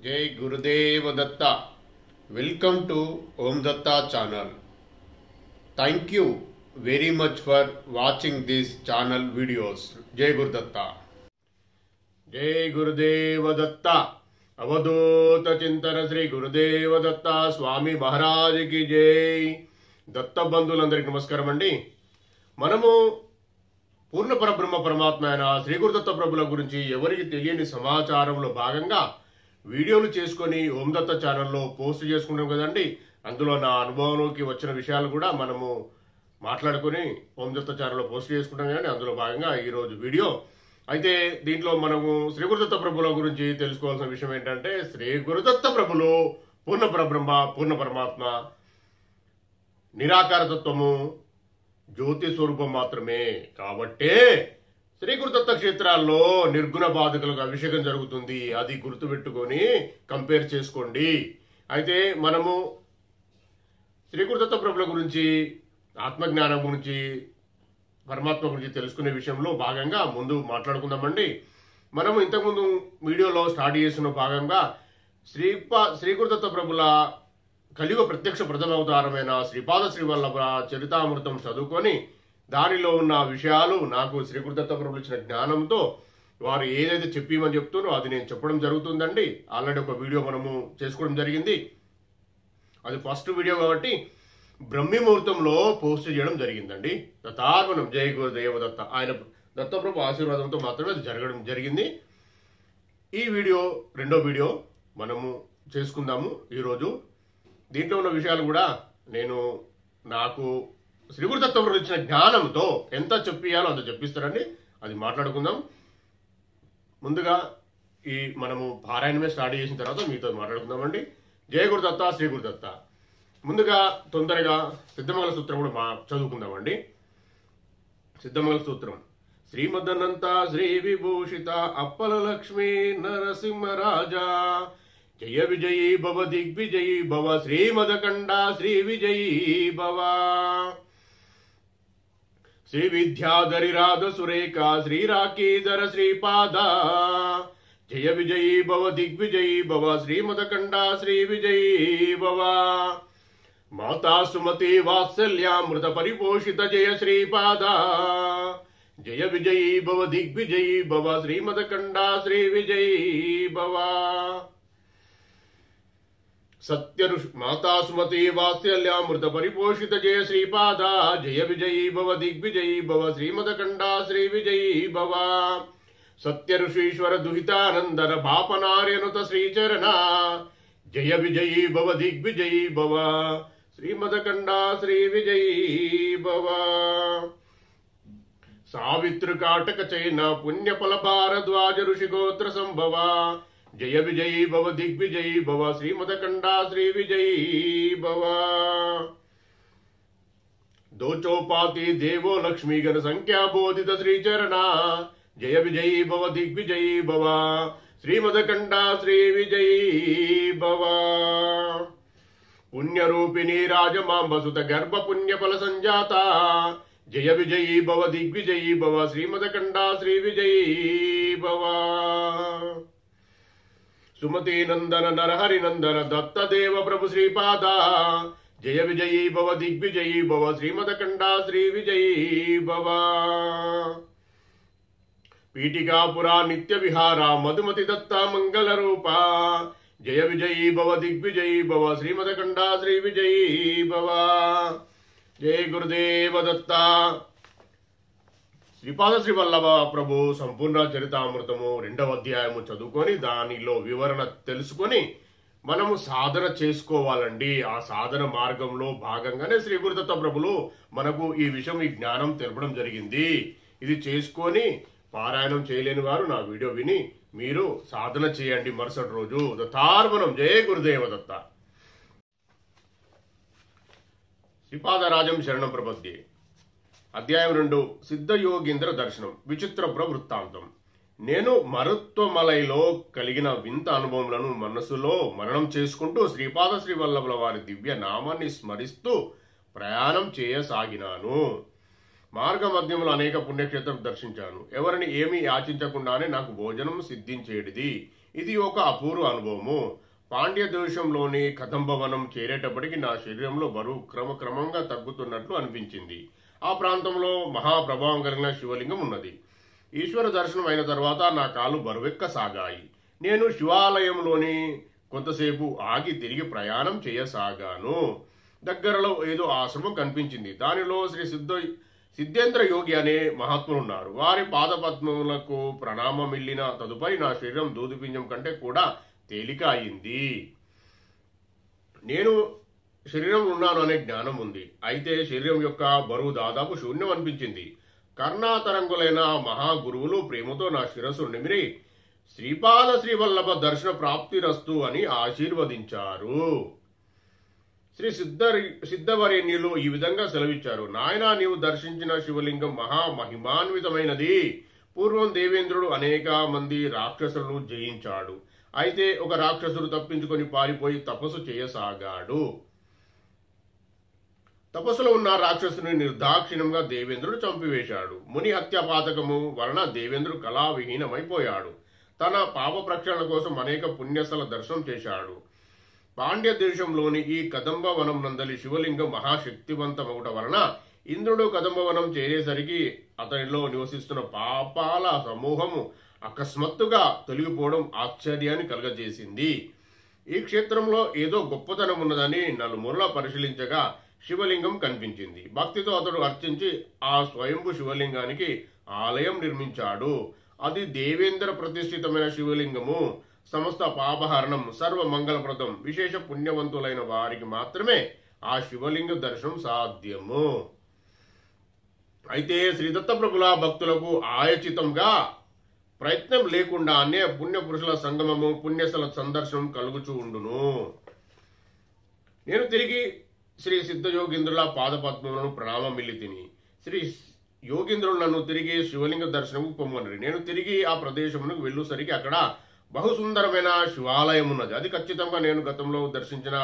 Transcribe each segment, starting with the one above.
जय गुरुदेव Dutta. Welcome to Om Datta channel. Thank you very much for watching this channel videos. जय गुरु दत्ता. जय गुरुदेव दत्ता. अवधूत चिंतन श्री गुरुदेव दत्ता स्वामी महाराज की जय. దత్త బంధువులందరికీ నమస్కారం అండి. మనము పూర్ణ పరబ్రహ్మ పరమాత్మ అయిన శ్రీ గురుదత్త ప్రభుల గురించి ఎవరికి తెలియని సమాచారంలో భాగంగా వీడియోలు చేసుకొని ఓం దత్త ఛానల్లో పోస్ట్ చేసుకుంటాం కదండి. అందులో నా అనుభవంలోకి వచ్చిన విషయాలు కూడా మనము మాట్లాడుకొని ఓం దత్త ఛానల్లో పోస్ట్ చేసుకుంటాం కదండి. అందులో భాగంగా ఈరోజు వీడియో అయితే దీంట్లో మనము శ్రీ గురుదత్త ప్రభుల గురించి తెలుసుకోవాల్సిన విషయం ఏంటంటే, శ్రీ గురుదత్త ప్రభులు పూర్ణ పరబ్రహ్మ పూర్ణ పరమాత్మ, నిరాకార తత్వము, జ్యోతి స్వరూపం మాత్రమే. కాబట్టే శ్రీ గురుదత్త క్షేత్రాల్లో నిర్గుణ బాధకులకు అభిషేకం జరుగుతుంది. అది గుర్తుపెట్టుకొని కంపేర్ చేసుకోండి. అయితే మనము శ్రీ గురుదత్త ప్రభుల గురించి, ఆత్మజ్ఞానం గురించి, పరమాత్మ గురించి తెలుసుకునే విషయంలో భాగంగా ముందు మాట్లాడుకుందామండి. మనము ఇంతకుముందు వీడియోలో స్టార్ట్ చేసిన భాగంగా శ్రీ గురుదత్త ప్రభుల కలియుగ ప్రత్యక్ష ప్రథమ అవతారమైన శ్రీపాద శ్రీవల్లభ చరితామృతం చదువుకొని దానిలో ఉన్న విషయాలు నాకు శ్రీ గురుదత్త ప్రభులు ఇచ్చిన జ్ఞానంతో వారు ఏదైతే చెప్పమని చెప్తున్నారో అది నేను చెప్పడం జరుగుతుందండి. ఆల్రెడీ ఒక వీడియో మనము చేసుకోవడం జరిగింది. అది ఫస్ట్ వీడియో కాబట్టి బ్రహ్మీ ముహూర్తంలో పోస్ట్ చేయడం జరిగిందండి. దత్తార్పణం. జయ గురుదేవ దత్త. ఆయన దత్తప్రభు ఆశీర్వాదంతో మాత్రమే అది జరగడం జరిగింది. ఈ వీడియో రెండో వీడియో మనము చేసుకుందాము ఈరోజు. దీంట్లో ఉన్న విషయాలు కూడా నేను నాకు శ్రీ గురుదత్త ప్రభులు ఇచ్చిన జ్ఞానంతో ఎంత చెప్పియాలో అంత చెప్పిస్తారండి. అది మాట్లాడుకుందాం. ముందుగా ఈ మనము పారాయణమే స్టార్ట్ చేసిన తర్వాత మీతో మాట్లాడుకుందామండి. జయ గురుదత్త, శ్రీ గురుదత్త. ముందుగా తొందరగా సిద్ధమంగళ సూత్రం కూడా చదువుకుందామండి. సిద్ధమంగళ సూత్రం. శ్రీమదనంత శ్రీ విభూషిత అప్పల లక్ష్మీ నరసింహరాజా జయ విజయీ భవ దిగ్విజయీ భవ శ్రీమదకండ శ్రీ విజయీ భవ. శ్రీ విద్యాధరి రాధ సురేఖ శ్రీరాకీధర శ్రీపాద జయ విజయీ భవ దిగ్విజయీ భవ శ్రీమదకండ శ్రీ విజయీ భవ. మాతా సుమతి వాత్సల్యామృత పరిపోషిత జయ శ్రీపాద జయ విజయీ భవ దిగ్విజయీ భవ శ్రీమదకండ శ్రీ విజయీ భవ. మాతా సుమతి వాత్సల్యామృత పరిపోషిత జయ శ్రీపాద జయ విజయీ భవ దిగ్విజయీ భవ శ్రీమదకండ శ్రీ విజయీ భవ. సత్య ఋషీశ్వర దుహితానందన బాపనార్యనుత శ్రీచరణ జయ విజయీ భవ దిగ్విజయీ భవ శ్రీమదకండ శ్రీ విజయీ భవ. సావితృకాటక చైన పుణ్యఫల భారద్వాజ ఋషిగోత్ర సంభవ జయ విజయీ భవ దిగ్విజయీ భవ శ్రీమదకండ శ్రీ విజయీ భవ. దోచోపాతి దేవో లక్ష్మీగణ సంఖ్యాబోధిత శ్రీచరణ జయ విజయీ భవ దిగ్విజయీ భవ శ్రీమదకండ శ్రీ విజయీ భవ. పుణ్యరూపిణి రాజమాంబసుత గర్భ పుణ్యఫల సంజాత జయ విజయీ భవ దిగ్విజయీ భవ శ్రీమదకండ శ్రీ విజయీ భవ. సుమతి నందన నరహరి నందన దత్తదేవ ప్రభు శ్రీపాద జయ విజయీ భవ దిగ్విజయీ భవ శ్రీమదకండ శ్రీ విజయీ భవ. పీఠికాపురా నిత్య విహార మధుమతి దత్త మంగళ రూప జయ విజయీ భవ దిగ్విజయీ భవ శ్రీమదకండ శ్రీ విజయీ భవ. జయ గురుదేవ దత్త. శ్రీపాద శ్రీవల్లభ ప్రభు సంపూర్ణ చరితామృతము 2వ అధ్యాయము చదువుకొని దానిలో వివరణ తెలుసుకొని మనము సాధన చేసుకోవాలండి. ఆ సాధన మార్గంలో భాగంగానే శ్రీ గురుదత్త ప్రభులు మనకు ఈ విషయం, ఈ జ్ఞానం తెలపడం జరిగింది. ఇది చేసుకొని పారాయణం చేయలేని వారు నా వీడియో విని మీరు సాధన చేయండి మరుసటి రోజు. దత్తార్పణం. జయ గురుదేవ దత్త. శ్రీపాదరాజం శరణం ప్రపద్యే. అధ్యాయం 2. సిద్ధయోగీంద్ర దర్శనం. విచిత్ర వృత్తాంతం. నేను మరుత్వమలైలో కలిగిన వింత అనుభవములను మనసులో మననం చేసుకుంటూ శ్రీపాద శ్రీవల్లభుల వారి దివ్య నామాన్ని స్మరిస్తూ ప్రయాణం చేయసాగినాను. మార్గ మధ్యంలో అనేక పుణ్యక్షేత్రం దర్శించాను. ఎవరిని ఏమీ యాచించకుండానే నాకు భోజనం సిద్ధించేటిది. ఇది ఒక అపూర్వ అనుభవము. పాండ్య దేశంలోని కదంబవనం చేరేటప్పటికి నా శరీరంలో బరువు క్రమక్రమంగా తగ్గుతున్నట్లు అనిపించింది. ఆ ప్రాంతంలో మహాప్రభావం కలిగిన శివలింగం ఉన్నది. ఈశ్వర దర్శనం అయిన తర్వాత నా కాళ్ళు బరువెక్కసాగాయి. నేను శివాలయంలోని కొంతసేపు ఆగి తిరిగి ప్రయాణం చేయసాగాను. దగ్గరలో ఏదో ఆశ్రమం కనిపించింది. దానిలో శ్రీ సిద్ధేంద్ర యోగి అనే మహాత్ములు ఉన్నారు. వారి పాదపద్మములకు ప్రణామమిల్లిన తదుపరి నా శరీరం దూదిపింజం కంటే కూడా తేలిక అయింది. నేను శరీరం ఉన్నాను అనే జ్ఞానం ఉంది. అయితే శరీరం యొక్క బరువు దాదాపు శూన్యం అనిపించింది. కర్ణాతరంగులైన మహాగురువులు ప్రేమతో నా శిరస్సు నిమిరి శ్రీపాద శ్రీవల్లభ దర్శన ప్రాప్తిరస్తు అని ఆశీర్వదించారు. శ్రీ సిద్ధవరేణ్యులు ఈ విధంగా సెలవిచ్చారు. నాయనా, నీవు దర్శించిన శివలింగం మహామహిమాన్వితమైనది. పూర్వం దేవేంద్రుడు అనేక మంది రాక్షసులను జయించాడు. అయితే ఒక రాక్షసుడు తప్పించుకొని పారిపోయి తపస్సు చేయసాగాడు. తపస్సులో ఉన్న రాక్షసుని నిర్దాక్షిణ్యంగా దేవేంద్రుడు చంపివేశాడు. ముని హత్య పాతకము వలన దేవేంద్రుడు కళావిహీనమైపోయాడు. తన పాప ప్రక్షాళన కోసం అనేక పుణ్యస్థల దర్శనం చేశాడు. పాండ్య దేశంలోని ఈ కదంబవనం నందలి శివలింగం మహాశక్తివంతమవుట వలన ఇంద్రుడు కదంబవనం చేరేసరికి అతనిలో నివసిస్తున్న పాపాల సమూహము అకస్మాత్తుగా తొలగిపోవడం ఆశ్చర్యాన్ని కలుగజేసింది. ఈ క్షేత్రంలో ఏదో గొప్పతనం ఉన్నదని నలుమూలలా పరిశీలించగా శివలింగం కనిపించింది. భక్తితో అతడు అర్చించి ఆ స్వయంభు శివలింగానికి ఆలయం నిర్మించాడు. అది దేవేంద్ర ప్రతిష్ఠితమైన శివలింగము. సమస్త పాపహరణం, సర్వమంగళప్రదం. విశేష పుణ్యవంతులైన వారికి మాత్రమే ఆ శివలింగ దర్శనం సాధ్యము. అయితే శ్రీదత్తప్రభుల భక్తులకు ఆయచితంగా ప్రయత్నం లేకుండానే పుణ్యపురుషుల సంగమము, పుణ్యస్థల సందర్శనం కలుగుచూ ఉండును. నేను తిరిగి శ్రీ సిద్ధయోగీంద్రుల పాదపద్మములను ప్రణామమిల్లి తిని శ్రీ యోగీంద్రులు నన్ను తిరిగి శివలింగ దర్శనము పొమ్మని నేను తిరిగి ఆ ప్రదేశమునకు వెళ్ళేసరికి అక్కడ బహుసుందరమైన శివాలయం ఉన్నది. అది ఖచ్చితంగా నేను గతంలో దర్శించిన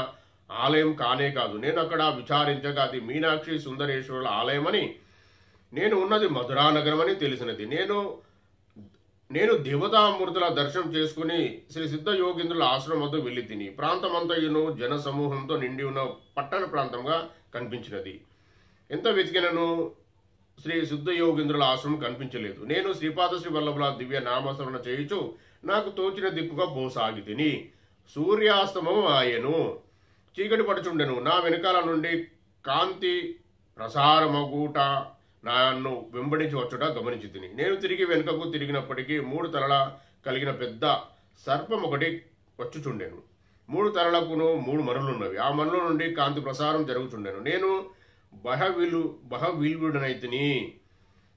ఆలయం కానే కాదు. నేను అక్కడ విచారించగా అది మీనాక్షి సుందరేశ్వరుల ఆలయమని, నేను ఉన్నది మధురానగరం అని తెలిసినది. నేను దేవతామూర్తుల దర్శనం చేసుకుని శ్రీ సిద్ధ యోగీంద్రుల ఆశ్రమం వద్ద వెళ్లి తిని ప్రాంతమంతయును జన సమూహంతో నిండి ఉన్న పట్టణ ప్రాంతంగా కనిపించినది. ఎంత వెతికినను శ్రీ సిద్ధ యోగీంద్రుల ఆశ్రమం కనిపించలేదు. నేను శ్రీపాద శ్రీ వల్లభుల దివ్య నామస్మరణ చేయుచు నాకు తోచిన దిక్కుగా పోసాగి తిని సూర్యాస్తమం ఆయను. చీకటి పడుచుండెను. నా వెనకాల నుండి కాంతి ప్రసారమగుట నన్ను వెంబడించి వచ్చుట గమనించి తిని నేను తిరిగి వెనుకకు తిరిగినప్పటికీ 3 తలల కలిగిన పెద్ద సర్పం ఒకటి వచ్చుచుండెను. 3 తలలకును 3 మనులున్నవి. ఆ మనుల నుండి కాంతి ప్రసారం జరుగుచుండెను. నేను బహవిల్వుడనైతిని.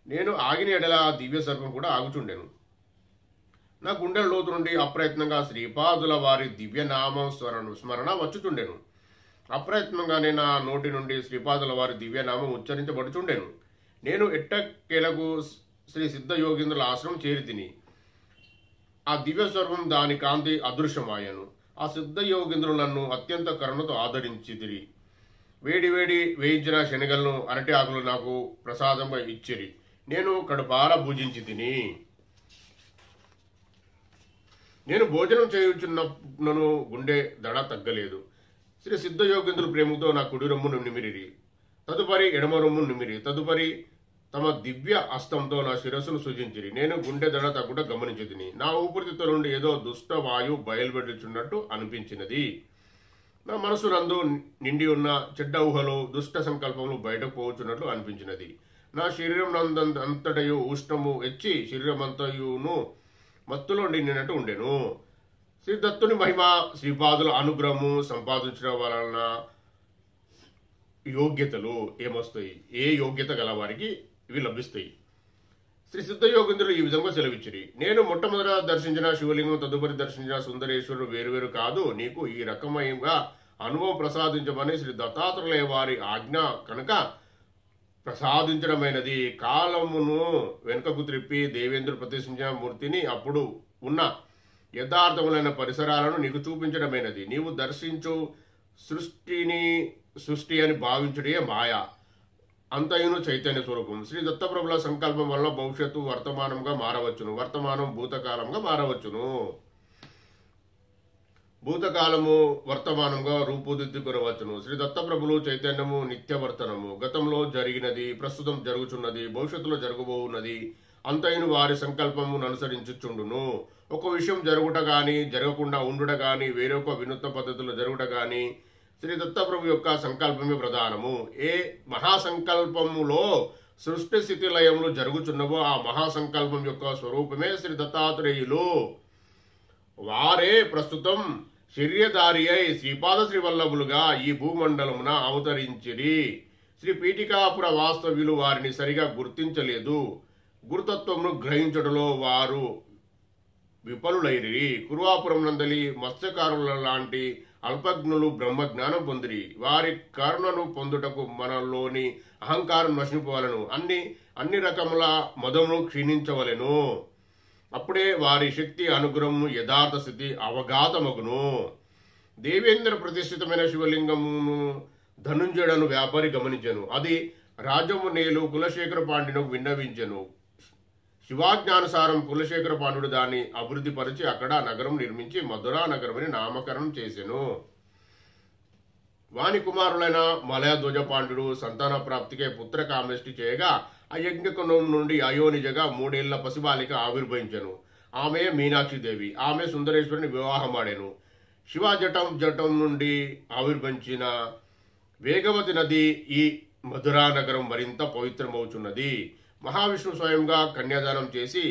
నేను ఆగిన ఎడల ఆ దివ్య సర్పం కూడా ఆగుచుండెను. నా గుండెల లోతు నుండి అప్రయత్నంగా శ్రీపాదుల వారి దివ్యనామ స్మరణ వచ్చుచుండెను. అప్రయత్నంగానే నా నోటి నుండి శ్రీపాదుల వారి దివ్యనామం ఉచ్చరించబడుచుండెను. నేను ఎట్టకేలకు శ్రీ సిద్ధ యోగీంద్రుల ఆశ్రమం చేరి తిని ఆ దివ్య స్వరూపం దాని కాంతి అదృశ్యమాయను. ఆ సిద్ధ యోగీంద్రులు నన్ను అత్యంత కరుణతో ఆదరించి తిరిగి వేడి వేయించిన శనగలను, అరటి ఆకులు నాకు ప్రసాదంగా ఇచ్చిరి. నేను కడుపార భుజించి తిని నేను భోజనం చేయుచున్నను గుండె దడ తగ్గలేదు. శ్రీ సిద్ధ యోగేంద్రులు ప్రేమతో నా కుడి రొమ్మును నిమిరి, తదుపరి ఎడమ రొమ్మును నిమిరి, తదుపరి తమ దివ్య హస్తంతో నా శిరస్సును సూచించిరి. నేను గుండె దడ తగ్గుట గమనించి తిని నా ఊపిరితిత్తుల నుండి ఏదో దుష్ట వాయువు బయలుపెట్టుచున్నట్టు అనిపించినది. నా మనసు నందు నిండి ఉన్న చెడ్డ ఊహలు, దుష్ట సంకల్పములు బయటకు పోవచ్చున్నట్లు అనిపించినది. నా శరీరం అంతటయు ఉష్ణము ఎచ్చి శరీరమంతయును మత్తులో నిండినట్టు ఉండెను. శ్రీ దత్తుని మహిమ, శ్రీపాదుల అనుగ్రహము సంపాదించడం వలన యోగ్యతలు ఏమొస్తాయి? ఏ యోగ్యత గల వారికి ఇవి లభిస్తాయి. శ్రీ సిద్ధ యోగేంద్రులు ఈ విధంగా సెలవిచ్చిరి. నేను మొట్టమొదట దర్శించిన శివలింగం, తదుపరి దర్శించిన సుందరేశ్వరుడు వేరువేరు కాదు. నీకు ఈ రకమైన అనుభవం ప్రసాదించమని శ్రీ దత్తాత్రేయ వారి ఆజ్ఞ కనుక ప్రసాదించడమైనది. కాలమును వెనుకకు త్రిప్పి దేవేంద్రుడు ప్రతిష్ఠించిన మూర్తిని, అప్పుడు ఉన్న యథార్థములైన పరిసరాలను నీకు చూపించడమైనది. నీవు దర్శించు సృష్టి అని భావించుడే మాయ, అంతయును చైతన్య స్వరూపం. శ్రీ దత్తప్రభుల సంకల్పం వల్ల భవిష్యత్తు వర్తమానంగా మారవచ్చును, వర్తమానం భూతకాలంగా మారవచ్చును. భూతకాలము వర్తమానంగా రూపుదిద్దుకొనవచ్చును. శ్రీ దత్తప్రభులు చైతన్యము నిత్యవర్తనము. గతంలో జరిగినది, ప్రస్తుతం జరుగుచున్నది, భవిష్యత్తులో జరగబోవున్నది అంతైన వారి సంకల్పమును అనుసరించుచుండును. ఒక విషయం జరుగుట గాని, జరగకుండా ఉండుట గాని, వేరొక వినూత్న పద్ధతిలో జరుగుట గాని శ్రీ దత్తప్రభు యొక్క సంకల్పమే ప్రధానము. ఏ మహాసంకల్పములో సృష్టి స్థితి లయములు జరుగుచున్నవో ఆ మహాసంకల్పం యొక్క స్వరూపమే శ్రీ దత్తాత్రేయులు. వారే ప్రస్తుతం శరీరధారి అయి శ్రీపాద శ్రీవల్లభులుగా ఈ భూమండలమున అవతరించిరి. శ్రీ పీఠికాపుర వాస్తవ్యులు వారిని సరిగా గుర్తించలేదు. గురుతత్వమును గ్రహించడంలో వారు విఫలులైరి. కురువాపురం నందలి మత్స్యకారుల లాంటి అల్పజ్ఞులు బ్రహ్మజ్ఞానం పొందిరి. వారి కరుణను పొందుటకు మనలోని అహంకారం నశింపవలను. అన్ని రకముల మదమును క్షీణించవలెను. అప్పుడే వారి శక్తి అనుగ్రహము యథార్థ స్థితి అవగాతమగును. దేవేంద్ర ప్రతిష్ఠితమైన శివలింగమును ధనుంజయుడను వ్యాపారి గమనించెను. అది రాజము నేలు కులశేఖర పాండ్యునకు విన్నవించెను. శివాజ్ఞానుసారం కులశేఖర పాండ్యుడు దాన్ని అభివృద్ధి పరిచి అక్కడ నగరం నిర్మించి మధురా నగరమని నామకరణం చేసెను. వాని కుమారులైన మలయధ్వజ పాండ్యుడు సంతాన ప్రాప్తికే పుత్ర కామేష్టి చేయగా ఆ యజ్ఞకుణం నుండి అయోనిజగా 3 ఏళ్ల పసిబాలిక ఆవిర్భవించెను. ఆమె మీనాక్షిదేవి. ఆమె సుందరేశ్వరుని వివాహమాడెను. శివజటం నుండి ఆవిర్భవించిన వేగవతి నది ఈ మధురా నగరం మరింత పవిత్రమవుచున్నది. మహావిష్ణు స్వయంగా కన్యాదానం చేసి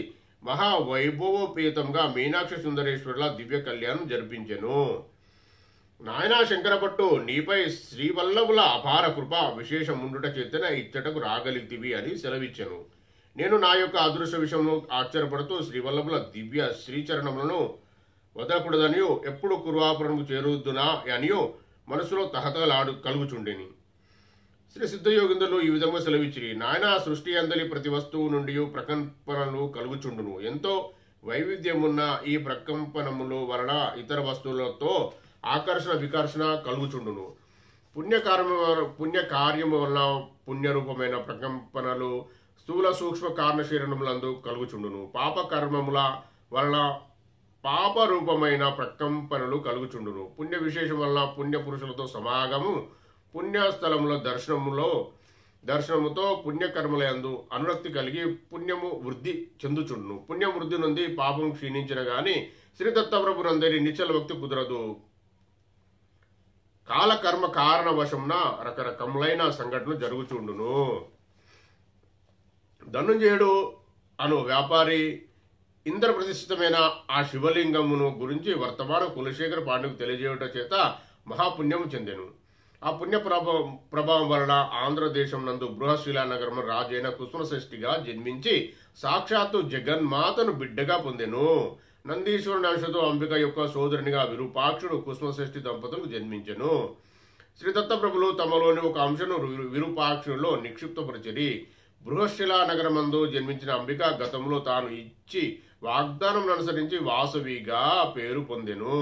మహావైభవోపేతంగా మీనాక్షి సుందరేశ్వరుల దివ్య కళ్యాణం జరిపించెను. నాయనా శంకరభట్టు, నీపై శ్రీవల్లభుల అపార కృప విశేషముండుట చేతన ఇచ్చటకు రాగలిగితివి అని సెలవిచ్చెను. నేను నా యొక్క అదృష్ట విషయంలో ఆశ్చర్యపడుతూ శ్రీవల్లభుల దివ్య శ్రీచరణములను వదలకూడదనియో ఎప్పుడు కురువాపురంకు చేరుద్దునా అనియో మనసులో తహతలాడు కలుగుచుండెని. శ్రీ సిద్ధయోగిందులు ఈ విధంగా సెలవిచ్చిరి. నాయన సృష్టి అందలి ప్రతి వస్తువు నుండి ప్రకంపనలు కలుగుచుండును. ఎంతో వైవిధ్యమున్న ఈ ప్రకంపనముల వలన ఇతర వస్తువులతో ఆకర్షణ వికర్షణ కలుగుచుండును. పుణ్యకార్యము వలన పుణ్యరూపమైన ప్రకంపనలు స్థూల సూక్ష్మ కారణశీరణములందు కలుగుచుండును. పాప కర్మముల వలన పాప రూపమైన ప్రకంపనలు కలుగుచుండును. పుణ్య విశేషం వలన పుణ్య పురుషులతో సమాగము, పుణ్యస్థలముల దర్శనముతో పుణ్యకర్మలందు అనురక్తి కలిగి పుణ్యము వృద్ధి చెందుచుండును. పుణ్యం వృద్ధి నుండి పాపం క్షీణించిన గాని శ్రీ దత్తప్రభునందరి నిశ్చల భక్తి కుదరదు. కాలకర్మ కారణ వశంన రకరకములైన సంఘటనలు జరుగుచుండును. ధనుంజయుడు అను వ్యాపారి ఇంద్ర ప్రతిష్ఠితమైన ఆ శివలింగమును గురించి వర్తమాన కులశేఖర పాండ్యుకు తెలియజేయుట చేత మహాపుణ్యము చెందెను. ఆ పుణ్య ప్రభావం వలన ఆంధ్రదేశం నందు బృహశిలా నగరం రాజైన కుసుమశ్రేష్ఠిగా జన్మించి సాక్షాత్తు జగన్మాతను బిడ్డగా పొందెను. నందీశ్వరుని అంశతో అంబిక యొక్క సోదరునిగా విరూపాక్షుడు కుసుమశ్రేష్ఠి దంపతులకు జన్మించెను. శ్రీ దత్తప్రభులు తమలోని ఒక అంశను విరూపాక్షుడిలో నిక్షిప్తపరిచిరి. బృహశిలా నగరమందు జన్మించిన అంబిక గతంలో తాను ఇచ్చి వాగ్దానం అనుసరించి వాసవిగా పేరు పొందెను.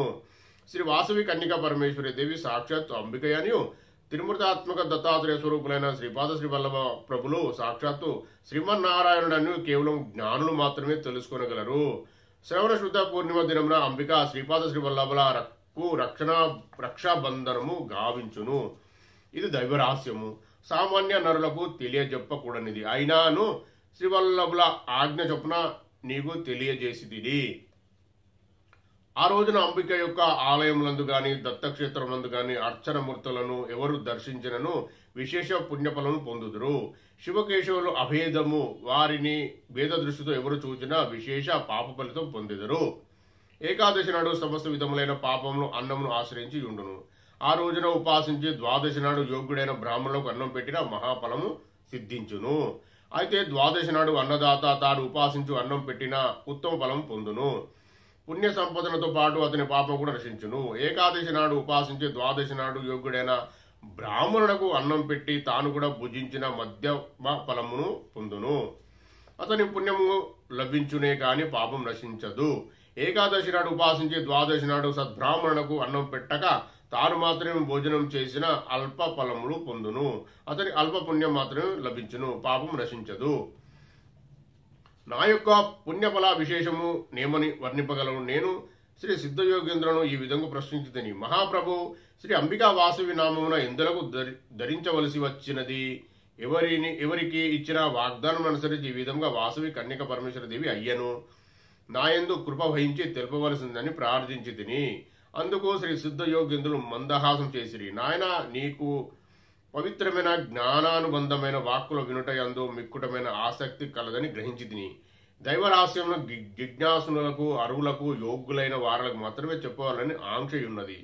శ్రీ వాసవి కన్యకా పరమేశ్వరి దేవి సాక్షాత్ అంబికయనియు తిరుమూర్తాత్మక దత్తాత్రేయ స్వరూపులైన శ్రీపాద శ్రీవల్లభ ప్రభులు సాక్షాత్తు శ్రీమన్నారాయణుడని కేవలం జ్ఞానులు మాత్రమే తెలుసుకొనగలరు. శ్రవణ శుద్ధ పూర్ణిమ దినమున అంబిక శ్రీపాద శ్రీవల్లభుల రక్షాబంధనము గావించును. ఇది దైవరహస్యము, సామాన్య నరులకు తెలియజెప్పకూడనిది. అయినాను శ్రీవల్లభుల ఆజ్ఞ చొప్పున నీకు తెలియజేసిది. ఆ రోజున అంబిక యొక్క ఆలయములందు గాని దత్తక్షేత్రములందు గాని అర్చనమూర్తులను ఎవరు దర్శించినను విశేష పుణ్యఫలను పొందుదురు. శివకేశవులు అభేదము, వారిని భేద దృష్టితో ఎవరు చూచినా విశేష పాప ఫలితం పొందెదరు. ఏకాదశి నాడు సమస్త విధములైన పాపములు అన్నమును ఆశ్రయించి ఉండును. ఆ రోజున ఉపాసించి ద్వాదశి నాడు యోగ్యుడైన బ్రాహ్మణులకు అన్నం పెట్టిన మహాఫలము సిద్ధించును. అయితే ద్వాదశి నాడు అన్నదాత తాడు ఉపాసించు అన్నం పెట్టిన ఉత్తమ ఫలం పొందును. పుణ్య సంపదనతో పాటు అతని పాపం కూడా నశించును. ఏకాదశి నాడు ఉపాసించి ద్వాదశి నాడు యోగ్యుడైన బ్రాహ్మణులకు అన్నం పెట్టి తాను కూడా భుజించిన మధ్యమ ఫలమును పొందును. అతని పుణ్యము లభించునే కాని పాపం నశించదు. ఏకాదశి నాడు ఉపాసించి ద్వాదశి నాడు సద్బ్రాహ్మణులకు అన్నం పెట్టక తాను మాత్రమే భోజనం చేసిన అల్ప ఫలములు పొందును. అతని అల్ప పుణ్యం మాత్రమే లభించును, పాపం నశించదు. నా యొక్క పుణ్యఫల విశేషము నేమని వర్ణింపగలను. నేను శ్రీ సిద్ధయోగేంద్రులను ఈ విధంగా ప్రశ్నించితిని. మహాప్రభు, శ్రీ అంబికా వాసవి నామమున ఎందులకు ధరించవలసి వచ్చినది? ఎవరికి ఇచ్చిన వాగ్దానం అనుసరించి ఈ విధంగా వాసవి కన్యక పరమేశ్వర దేవి అయ్యను నాయందు కృప వహించి తెలుపవలసిందని ప్రార్థించి తిని. అందుకు శ్రీ సిద్ధయోగేంద్రులు మందహాసం చేసిరి. నాయన, నీకు పవిత్రమైన జ్ఞానానుబంధమైన వాక్కుల వినుటయందు మిక్కుటమైన ఆసక్తి కలదని గ్రహించి తిని. దైవరహస్యంలో జిజ్ఞాసులకు, అరువులకు, యోగ్యులైన వారలకు మాత్రమే చెప్పవాలని ఆంక్షయున్నది.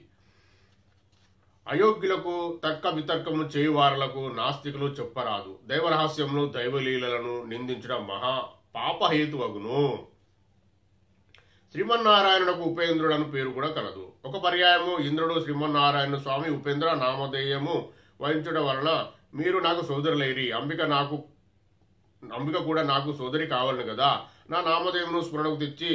అయోగ్యులకు, తర్క వితర్కము చేయువారలకు, నాస్తికులు చెప్పరాదు. దైవరహస్యంలో దైవలీలలను నిందించడం మహా పాపహేతువగును. శ్రీమన్నారాయణునకు ఉపేంద్రుడను పేరు కూడా కలదు. ఒక పర్యాయము ఇంద్రుడు శ్రీమన్నారాయణ స్వామి ఉపేంద్ర నామధేయము వహించడం వలన మీరు నాకు సోదరులైరి, అంబిక కూడా నాకు సోదరి కావాలను కదా, నా నామధేయమును స్మరణకు తెచ్చి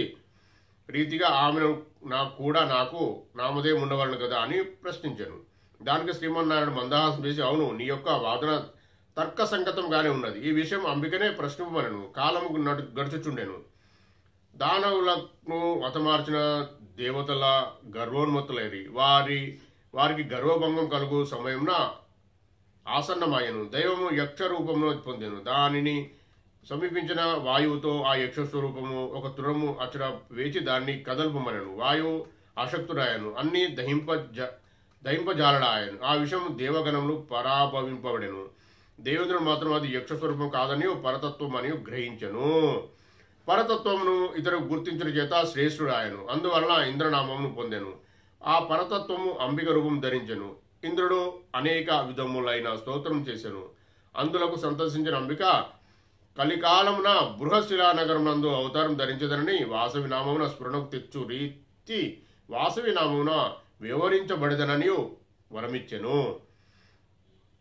రీతిగా ఆమెను నాకు నామధేయం ఉండవలను కదా అని ప్రశ్నించాను. దానికి శ్రీమన్నారాయణ మందహాసం చేసి, అవును, నీ యొక్క వాదన తర్కసంగతంగానే ఉన్నది. ఈ విషయం అంబికనే ప్రశ్నింపమనను. కాలము గడుచుచుండెను. దానవులను హతమార్చిన దేవతల గర్వోన్మత్తులైరి. వారికి గర్వభంగం కలుగు సమయంన ఆసన్నమాయను. దైవము యక్ష రూపంలో పొందెను. దానిని సమీపించిన వాయువుతో ఆ యక్ష స్వరూపము ఒక తురము అచ్చట వేచి దాన్ని కదల్పమనను. వాయువు ఆసక్తుడాయను, అన్ని దహింపజాలడాయను. ఆ విషయం దేవగణములు పరాభవింపబడెను. దేవేంద్రుడు మాత్రం అది యక్ష స్వరూపం కాదని పరతత్వం అని గ్రహించెను. పరతత్వమును ఇతరులకు గుర్తించిన చేత శ్రేష్ఠుడాయను. అందువలన ఇంద్రనామమును పొందెను. ఆ పరతత్వము అంబిక రూపం ధరించెను. ఇంద్రుడు అనేక విధములైన స్తోత్రం చేసెను. అందులకు సంతసించిన అంబిక కలికాలమున బృహశిలా నగరం నందు అవతారం ధరించదనని వాసవి నామమున స్ఫురణకు తెచ్చు రీతి వాసవి నామమున వివరించబడదనని వరమిచ్చెను.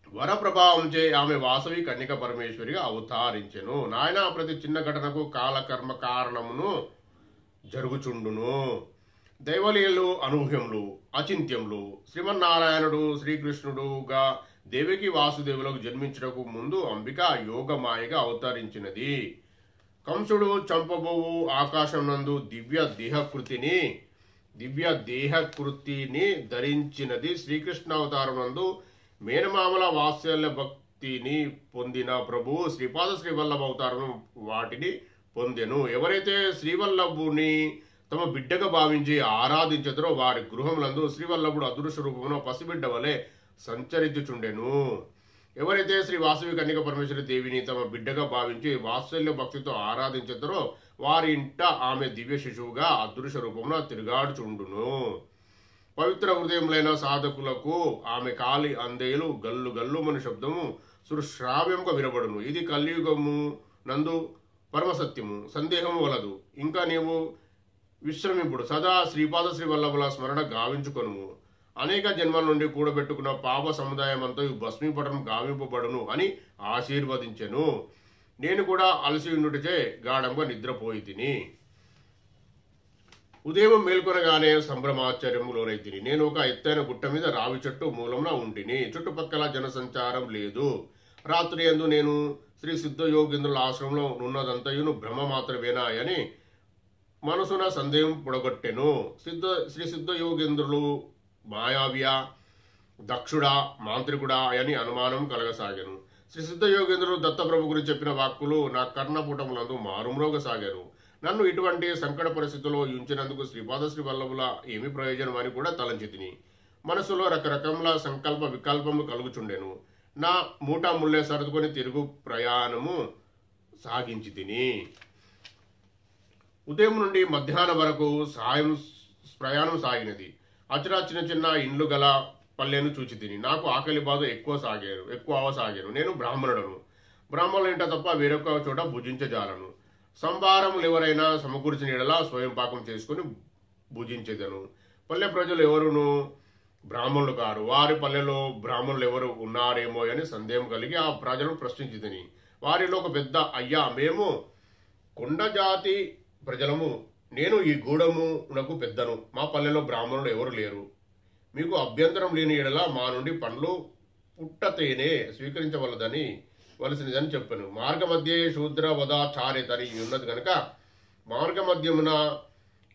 వరప్రభావంచే ఆమె వాసవి కన్యక పరమేశ్వరిగా అవతారించెను. నాయన, ప్రతి చిన్న ఘటనకు కాలకర్మ కారణమును జరుగుచుండును. దైవలీలలు అనూహ్యములు, అచింత్యములు. శ్రీమన్నారాయణుడు శ్రీకృష్ణుడుగా దేవికి వాసుదేవులకు జన్మించటకు ముందు అంబిక యోగమాయగా అవతరించినది. కంసుడు చంపబోవు ఆకాశం నందు దివ్య దేహకృతిని ధరించినది. శ్రీకృష్ణ అవతారం నందు మేనమామల వాత్సల్య భక్తిని పొందిన ప్రభువు శ్రీపాద శ్రీవల్లభ అవతారం వాటిని పొందెను. ఎవరైతే శ్రీవల్లభుని తమ బిడ్డగా భావించి ఆరాధించదరో వారి గృహములందు శ్రీవల్లభుడు అదృశ్య రూపమున పసిబిడ్డ వలె సంచరించుచుండెను. ఎవరైతే శ్రీ వాసవి కన్యక పరమేశ్వరి దేవిని తమ బిడ్డగా భావించి వాత్సల్య భక్తితో ఆరాధించదరో వారి ఇంట ఆమె దివ్య శిశువుగా అదృశ్య రూపమున తిరుగాడుచుండును. పవిత్ర హృదయములైన సాధకులకు ఆమె కాలి అందేలు గల్లు గల్లుమని శబ్దము సుశ్రావ్యముగా వినబడును. ఇది కలియుగము నందు పరమసత్యము, సందేహము వలదు. ఇంకా నీవు విశ్రమింపుడు సదా శ్రీపాద శ్రీవల్లభుల స్మరణ గావించుకొనుము. అనేక జన్మల నుండి కూడబెట్టుకున్న పాప సముదాయమంతా భస్మీపటం గావింపబడును అని ఆశీర్వదించెను. నేను కూడా అలసి ఉండుటచే గాఢంగా నిద్రపోయి తిని. ఉదయం మేల్కొనగానే సంభ్రమాశ్చర్యము లోనైతిని. నేను ఒక ఎత్తైన గుట్ట మీద రావి చెట్టు మూలంలో ఉంటిని. చుట్టుపక్కల జనసంచారం లేదు. రాత్రి యందు నేను శ్రీ సిద్ధయోగేంద్రుల ఆశ్రమంలో ఉన్నదంతయును భ్రమ మాత్రమేనా అని మనసున సందేహం పొడగొట్టెను. శ్రీ సిద్ధయోగేంద్రులు మాయావ్య, దక్షుడా, మాంత్రికుడా అని అనుమానం కలగసాగాను. శ్రీ సిద్ధయోగేంద్రులు దత్తప్రభు గురించి చెప్పిన వాక్కులు నా కర్ణపుటములందు మారుమ్రోగసాగారు. నన్ను ఇటువంటి సంకట పరిస్థితుల్లో ఉంచినందుకు శ్రీపాద శ్రీ వల్లభుల ఏమి ప్రయోజనం అని కూడా తలంచి తిని. మనసులో రకరకముల సంకల్ప వికల్పము కలుగుచుండెను. నా మూటా ముళ్ళే సర్దుకొని తిరుగు ప్రయాణము సాగించి తిని. ఉదయం నుండి మధ్యాహ్నం వరకు ప్రయాణం సాగినది. అచరా చిన్న చిన్న ఇండ్లు గల పల్లెను చూచి తిని. నాకు ఆకలి బాధ ఎక్కువ అవసాగాను. నేను బ్రాహ్మణుడను. బ్రాహ్మణుల ఇంట తప్ప వేరొక చోట భుజించజాలను. సంభారములు ఎవరైనా సమకూర్చిన ఎడలా స్వయం పాకం చేసుకుని భుజించేదను. పల్లె ప్రజలు ఎవరును బ్రాహ్మణులు కారు. వారి పల్లెలో బ్రాహ్మణులు ఎవరు ఉన్నారేమో అని సందేహం కలిగి ఆ ప్రజలను ప్రశ్నించితిని. వారిలో ఒక పెద్ద, అయ్యా, మేము కొండ జాతి ప్రజలము. నేను ఈ గూడమునకు పెద్దను. మా పల్లెలో బ్రాహ్మణులు ఎవరు లేరు. మీకు అభ్యంతరం లేని ఎడల మా నుండి పండ్లు పుట్టతేనే స్వీకరించవలసినదని చెప్పాను. మార్గ మధ్య శూద్ర వదాచార్యత అని ఉన్నది కనుక మార్గ మధ్యమున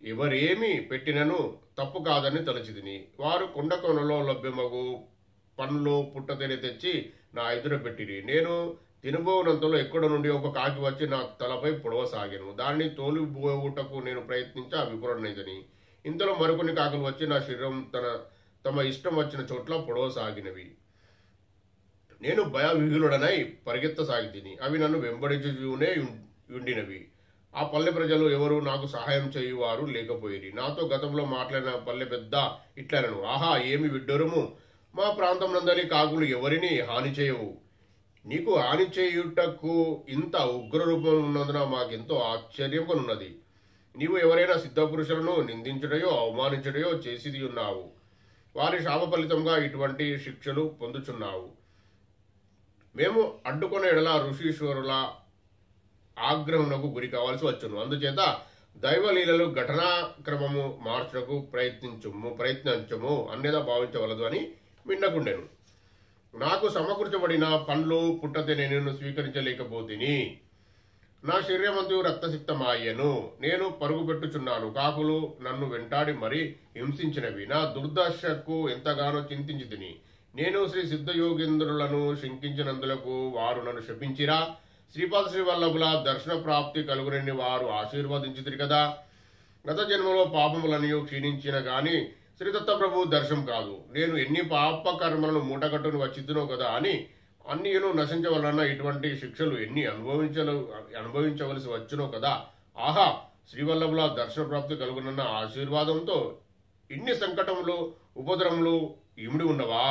ఎవరేమి పెట్టినను తప్పు కాదని తలచితిని. వారు కొండ కొనలో లభ్యమగు పండ్లు పుట్టతేనె తెచ్చి నా ఎదుర పెట్టిరి. నేను తినబోనంతలో ఎక్కడ నుండి ఒక కాకి వచ్చి నా తలపై పొడవసాగాను. దాన్ని తోలిపోవుటకు నేను ప్రయత్నించి విఫలమైందని. ఇంతలో మరికొన్ని కాకులు వచ్చి నా శరీరం తమ ఇష్టం వచ్చిన చోట్ల పొడవసాగినవి. నేను భయవిహులుడనై పరిగెత్తసాగితిని. అవి నన్ను వెంబడించునే ఉండినవి. ఆ పల్లె ప్రజలు ఎవరు నాకు సహాయం చేయువారు లేకపోయిరి. నాతో గతంలో మాట్లాడిన పల్లె పెద్ద ఇట్లనను, ఆహా, ఏమి విడ్డూరము! మా ప్రాంతం నందలి కాకులు ఎవరిని హాని చేయవు. నీకు హాని చేయుటకు ఇంత ఉగ్ర రూపం ఉన్నందున మాకెంతో ఆశ్చర్యంగానున్నది. నీవు ఎవరైనా సిద్ధపురుషులను నిందించుటయో అవమానించుటయో చేసిది ఉన్నావు. వారి శాప ఫలితంగా ఇటువంటి శిక్షలు పొందుచున్నావు. మేము అడ్డుకున్న ఎడల ఋషీశ్వరుల ఆగ్రహమునకు గురి కావాల్సి వచ్చును. అందుచేత దైవలీలలు ఘటనాక్రమము మార్చుటకు ప్రయత్నించము అన్యదా భావించవలదు అని మిన్నకుండెను. నాకు సమకూర్చబడిన పండ్లు పుట్టతేనె నేను స్వీకరించలేకపోతిని. నా శరీరమంతయు రక్తసిక్తమాయెను. నేను పరుగు పెట్టుచున్నాను. కాకులు నన్ను వెంటాడి మరీ హింసించినవి. నా దుర్దశకు ఎంతగానో చింతించితిని. నేను శ్రీ సిద్ధయోగేంద్రులను శంకించినందులకు వారు నన్ను శపించిరా. శ్రీపాద శ్రీవల్లభుల దర్శన ప్రాప్తి కలుగునని వారు ఆశీర్వదించితిరి కదా. గత జన్మలో పాపములనియు క్షీణించిన గాని శ్రీదత్తప్రభు దర్శనం కాదు. నేను ఎన్ని పాప కర్మలను మూటగట్టును వచ్చిద్దునో కదా అని అన్నియును నశించవలన ఇటువంటి శిక్షలు ఎన్ని అనుభవించవలసి వచ్చునో కదా. ఆహా, శ్రీవల్లభుల దర్శన ప్రాప్తి కలుగునన్న ఆశీర్వాదంతో ఇన్ని సంకటములు ఉపద్రవములు ఇమిడి ఉన్నవా?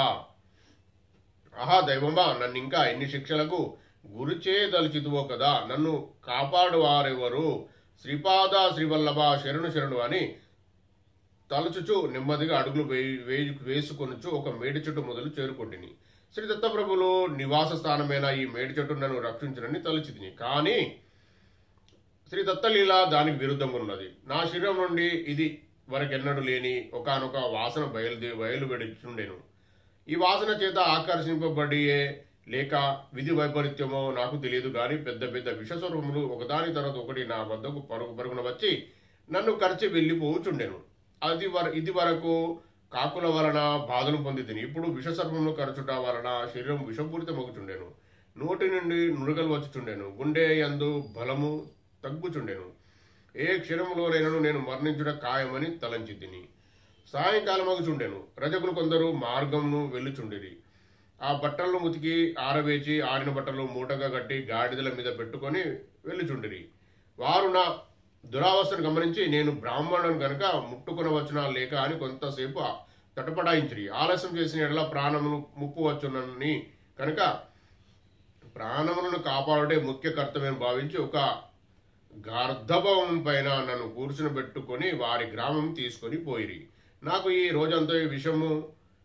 ఆహా దైవమా, నన్నింకా ఎన్ని శిక్షలకు గురి చేయదలిచితువో కదా. నన్ను కాపాడువారెవరు? శ్రీపాద శ్రీవల్లభ శరణు శరణు అని తలచుచు నెమ్మదిగా అడుగులు వేసుకొనుచు ఒక మేడి చెట్టు మొదలు చేరుకొంటిని. శ్రీ దత్తప్రభులు నివాస స్థానమైన ఈ మేడి చెట్టు నన్ను రక్షించునని తలచితిని. కానీ శ్రీ దత్తలీల దానికి విరుద్ధంగా ఉన్నది. నా శరీరం నుండి ఇది వరకెన్నడూ లేని ఒకానొక వాసన బయలువెడుచుండెను. ఈ వాసన చేత ఆకర్షింపబడియే లేక విధి వైపరీత్యమో నాకు తెలియదు గాని పెద్ద పెద్ద విషస్వరూపములు ఒకదాని తర్వాత ఒకటి నా వద్దకు పరుగున వచ్చి నన్ను కరిచి వెళ్లిపోవుచుండెను. ఇది వరకు కాకుల వలన బాధలు పొందితిని. ఇప్పుడు విషసర్పములు కరచుట వలన శరీరం విషపూరితమగుచుండెను. నోటి నుండి నురగలు వచ్చుచుండెను. గుండె యందు బలము తగ్గుచుండెను. ఏ క్షణములోనైనను నేను మరణించుట ఖాయమని తలంచితిని. సాయంకాలమగుచుండెను. రజకులు కొందరు మార్గంను వెళ్ళుచుండిరి. ఆ బట్టలను ముతికి ఆరవేచి ఆరిన బట్టలు మూటగా కట్టి గాడిదల మీద పెట్టుకొని వెళ్ళుచుండిరి. వారు నా దురావస్థను గమనించి నేను బ్రాహ్మణులను గనక ముట్టుకునవచ్చునా లేక అని కొంతసేపు తటపడాయించిరి. ఆలస్యం చేసిన ఎడల ప్రాణమును ముప్పు వచ్చునని కనుక ప్రాణములను కాపాడుటే ముఖ్య కర్తవ్యం భావించి ఒక గార్ధభవం పైన నన్ను కూర్చునబెట్టుకొని వారి గ్రామం తీసుకొని పోయిరి. నాకు ఈ రోజంతా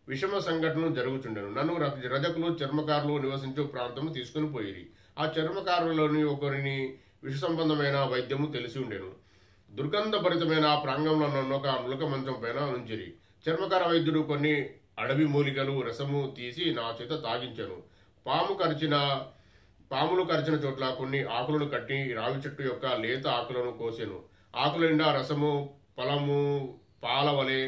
విషమ సంఘటన జరుగుచుండెను. నన్ను రజకులు చర్మకారులు నివసించే ప్రాంతము తీసుకుని పోయిరి. ఆ చర్మకారులలోని ఒకరిని విష సంబంధమైన వైద్యము తెలిసి ఉండెను. దుర్గంధభరితమైన ఆ ప్రాంగంలో నన్ను ఒక నులక మంచం పైన ఉంచిరి. చర్మకార వైద్యుడు కొన్ని అడవి మూలికలు రసము తీసి నా చేత తాగించాను. పాములు కరిచిన చోట్ల కొన్ని ఆకులను కట్టి రావి చెట్టు యొక్క లేత ఆకులను కోసాను. ఆకుల నిండా రసము ఫలము పాల వలె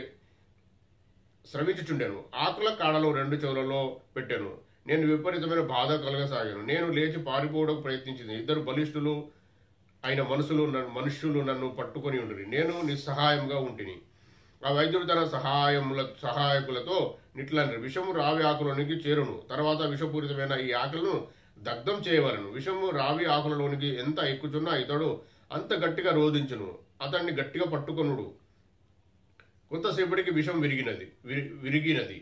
స్రవించుచుండెను. ఆకుల కాడలు 2 చెవులలో పెట్టాను. నేను విపరీతమైన బాధ కలగసాగాను. నేను లేచి పారిపోవడానికి ప్రయత్నించింది. 2 బలిష్ఠులు అయిన మనుష్యులు నన్ను పట్టుకొని ఉండిరి. నేను నిస్సహాయంగా ఉంటిని. ఆ వైద్యుడు తన సహాయకులతో నిట్లన్నారు, విషము రావి ఆకులోనికి చేరును. తర్వాత విషపూరితమైన ఈ ఆకులను దగ్ధం చేయవలను. విషము రావి ఆకులలోనికి ఎంత ఎక్కుచున్నా ఇతడు అంత గట్టిగా రోధించును. అతన్ని గట్టిగా పట్టుకొనుడు. కొంతసేపటికి విషం విరిగినది.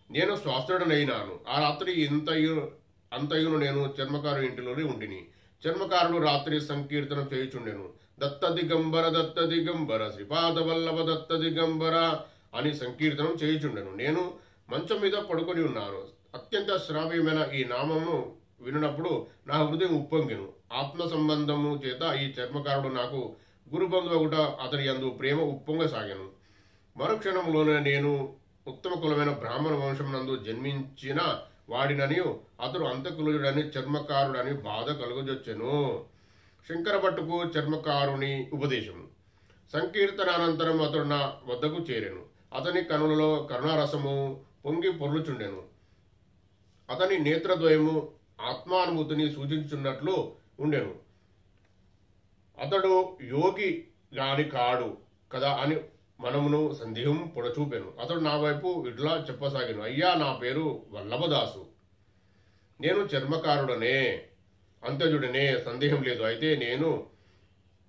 నేను స్వాస్థుడనైనాను. ఆ రాత్రి అంతయును నేను చర్మకారు ఇంటిలోనే ఉంటిని. చర్మకారుడు రాత్రి సంకీర్తనం చేయుచుండెను. దత్త దిగంబర శ్రీపాద వల్లభ దత్త దిగంబర అని సంకీర్తనం చేయుచుండెను. నేను మంచం మీద పడుకొని ఉన్నాను. అత్యంత శ్రావ్యమైన ఈ నామము వినప్పుడు నా హృదయం ఉప్పొంగెను. ఆత్మ సంబంధము చేత ఈ చర్మకారుడు నాకు గురుబంధువుట అతని యందు ప్రేమ ఉప్పొంగసాగాను. మరుక్షణంలోనే నేను ఉత్తమ కులమైన బ్రాహ్మణ వంశం నందు జన్మించిన వాడినని అతడు అంతకులుడని చర్మకారుడని బాధ కలుగజొచ్చెను. శంకర భట్టుకు చర్మకారుని ఉపదేశము. సంకీర్తనానంతరం అతడు నా వద్దకు చేరెను. అతని కనులలో కరుణారసము పొంగి పొర్లుచుండెను. అతని నేత్రద్వయము ఆత్మానుభూతిని సూచించున్నట్లు ఉండెను. అతడు యోగి గాని కాడు కదా అని మనమును సందేహం పొడచూపెను. అతడు నా వైపు ఇట్లా చెప్పసాగాను, అయ్యా, నా పేరు వల్లభదాసు. నేను చర్మకారుడనే, అంత్యజుడనే, సందేహం లేదు. అయితే నేను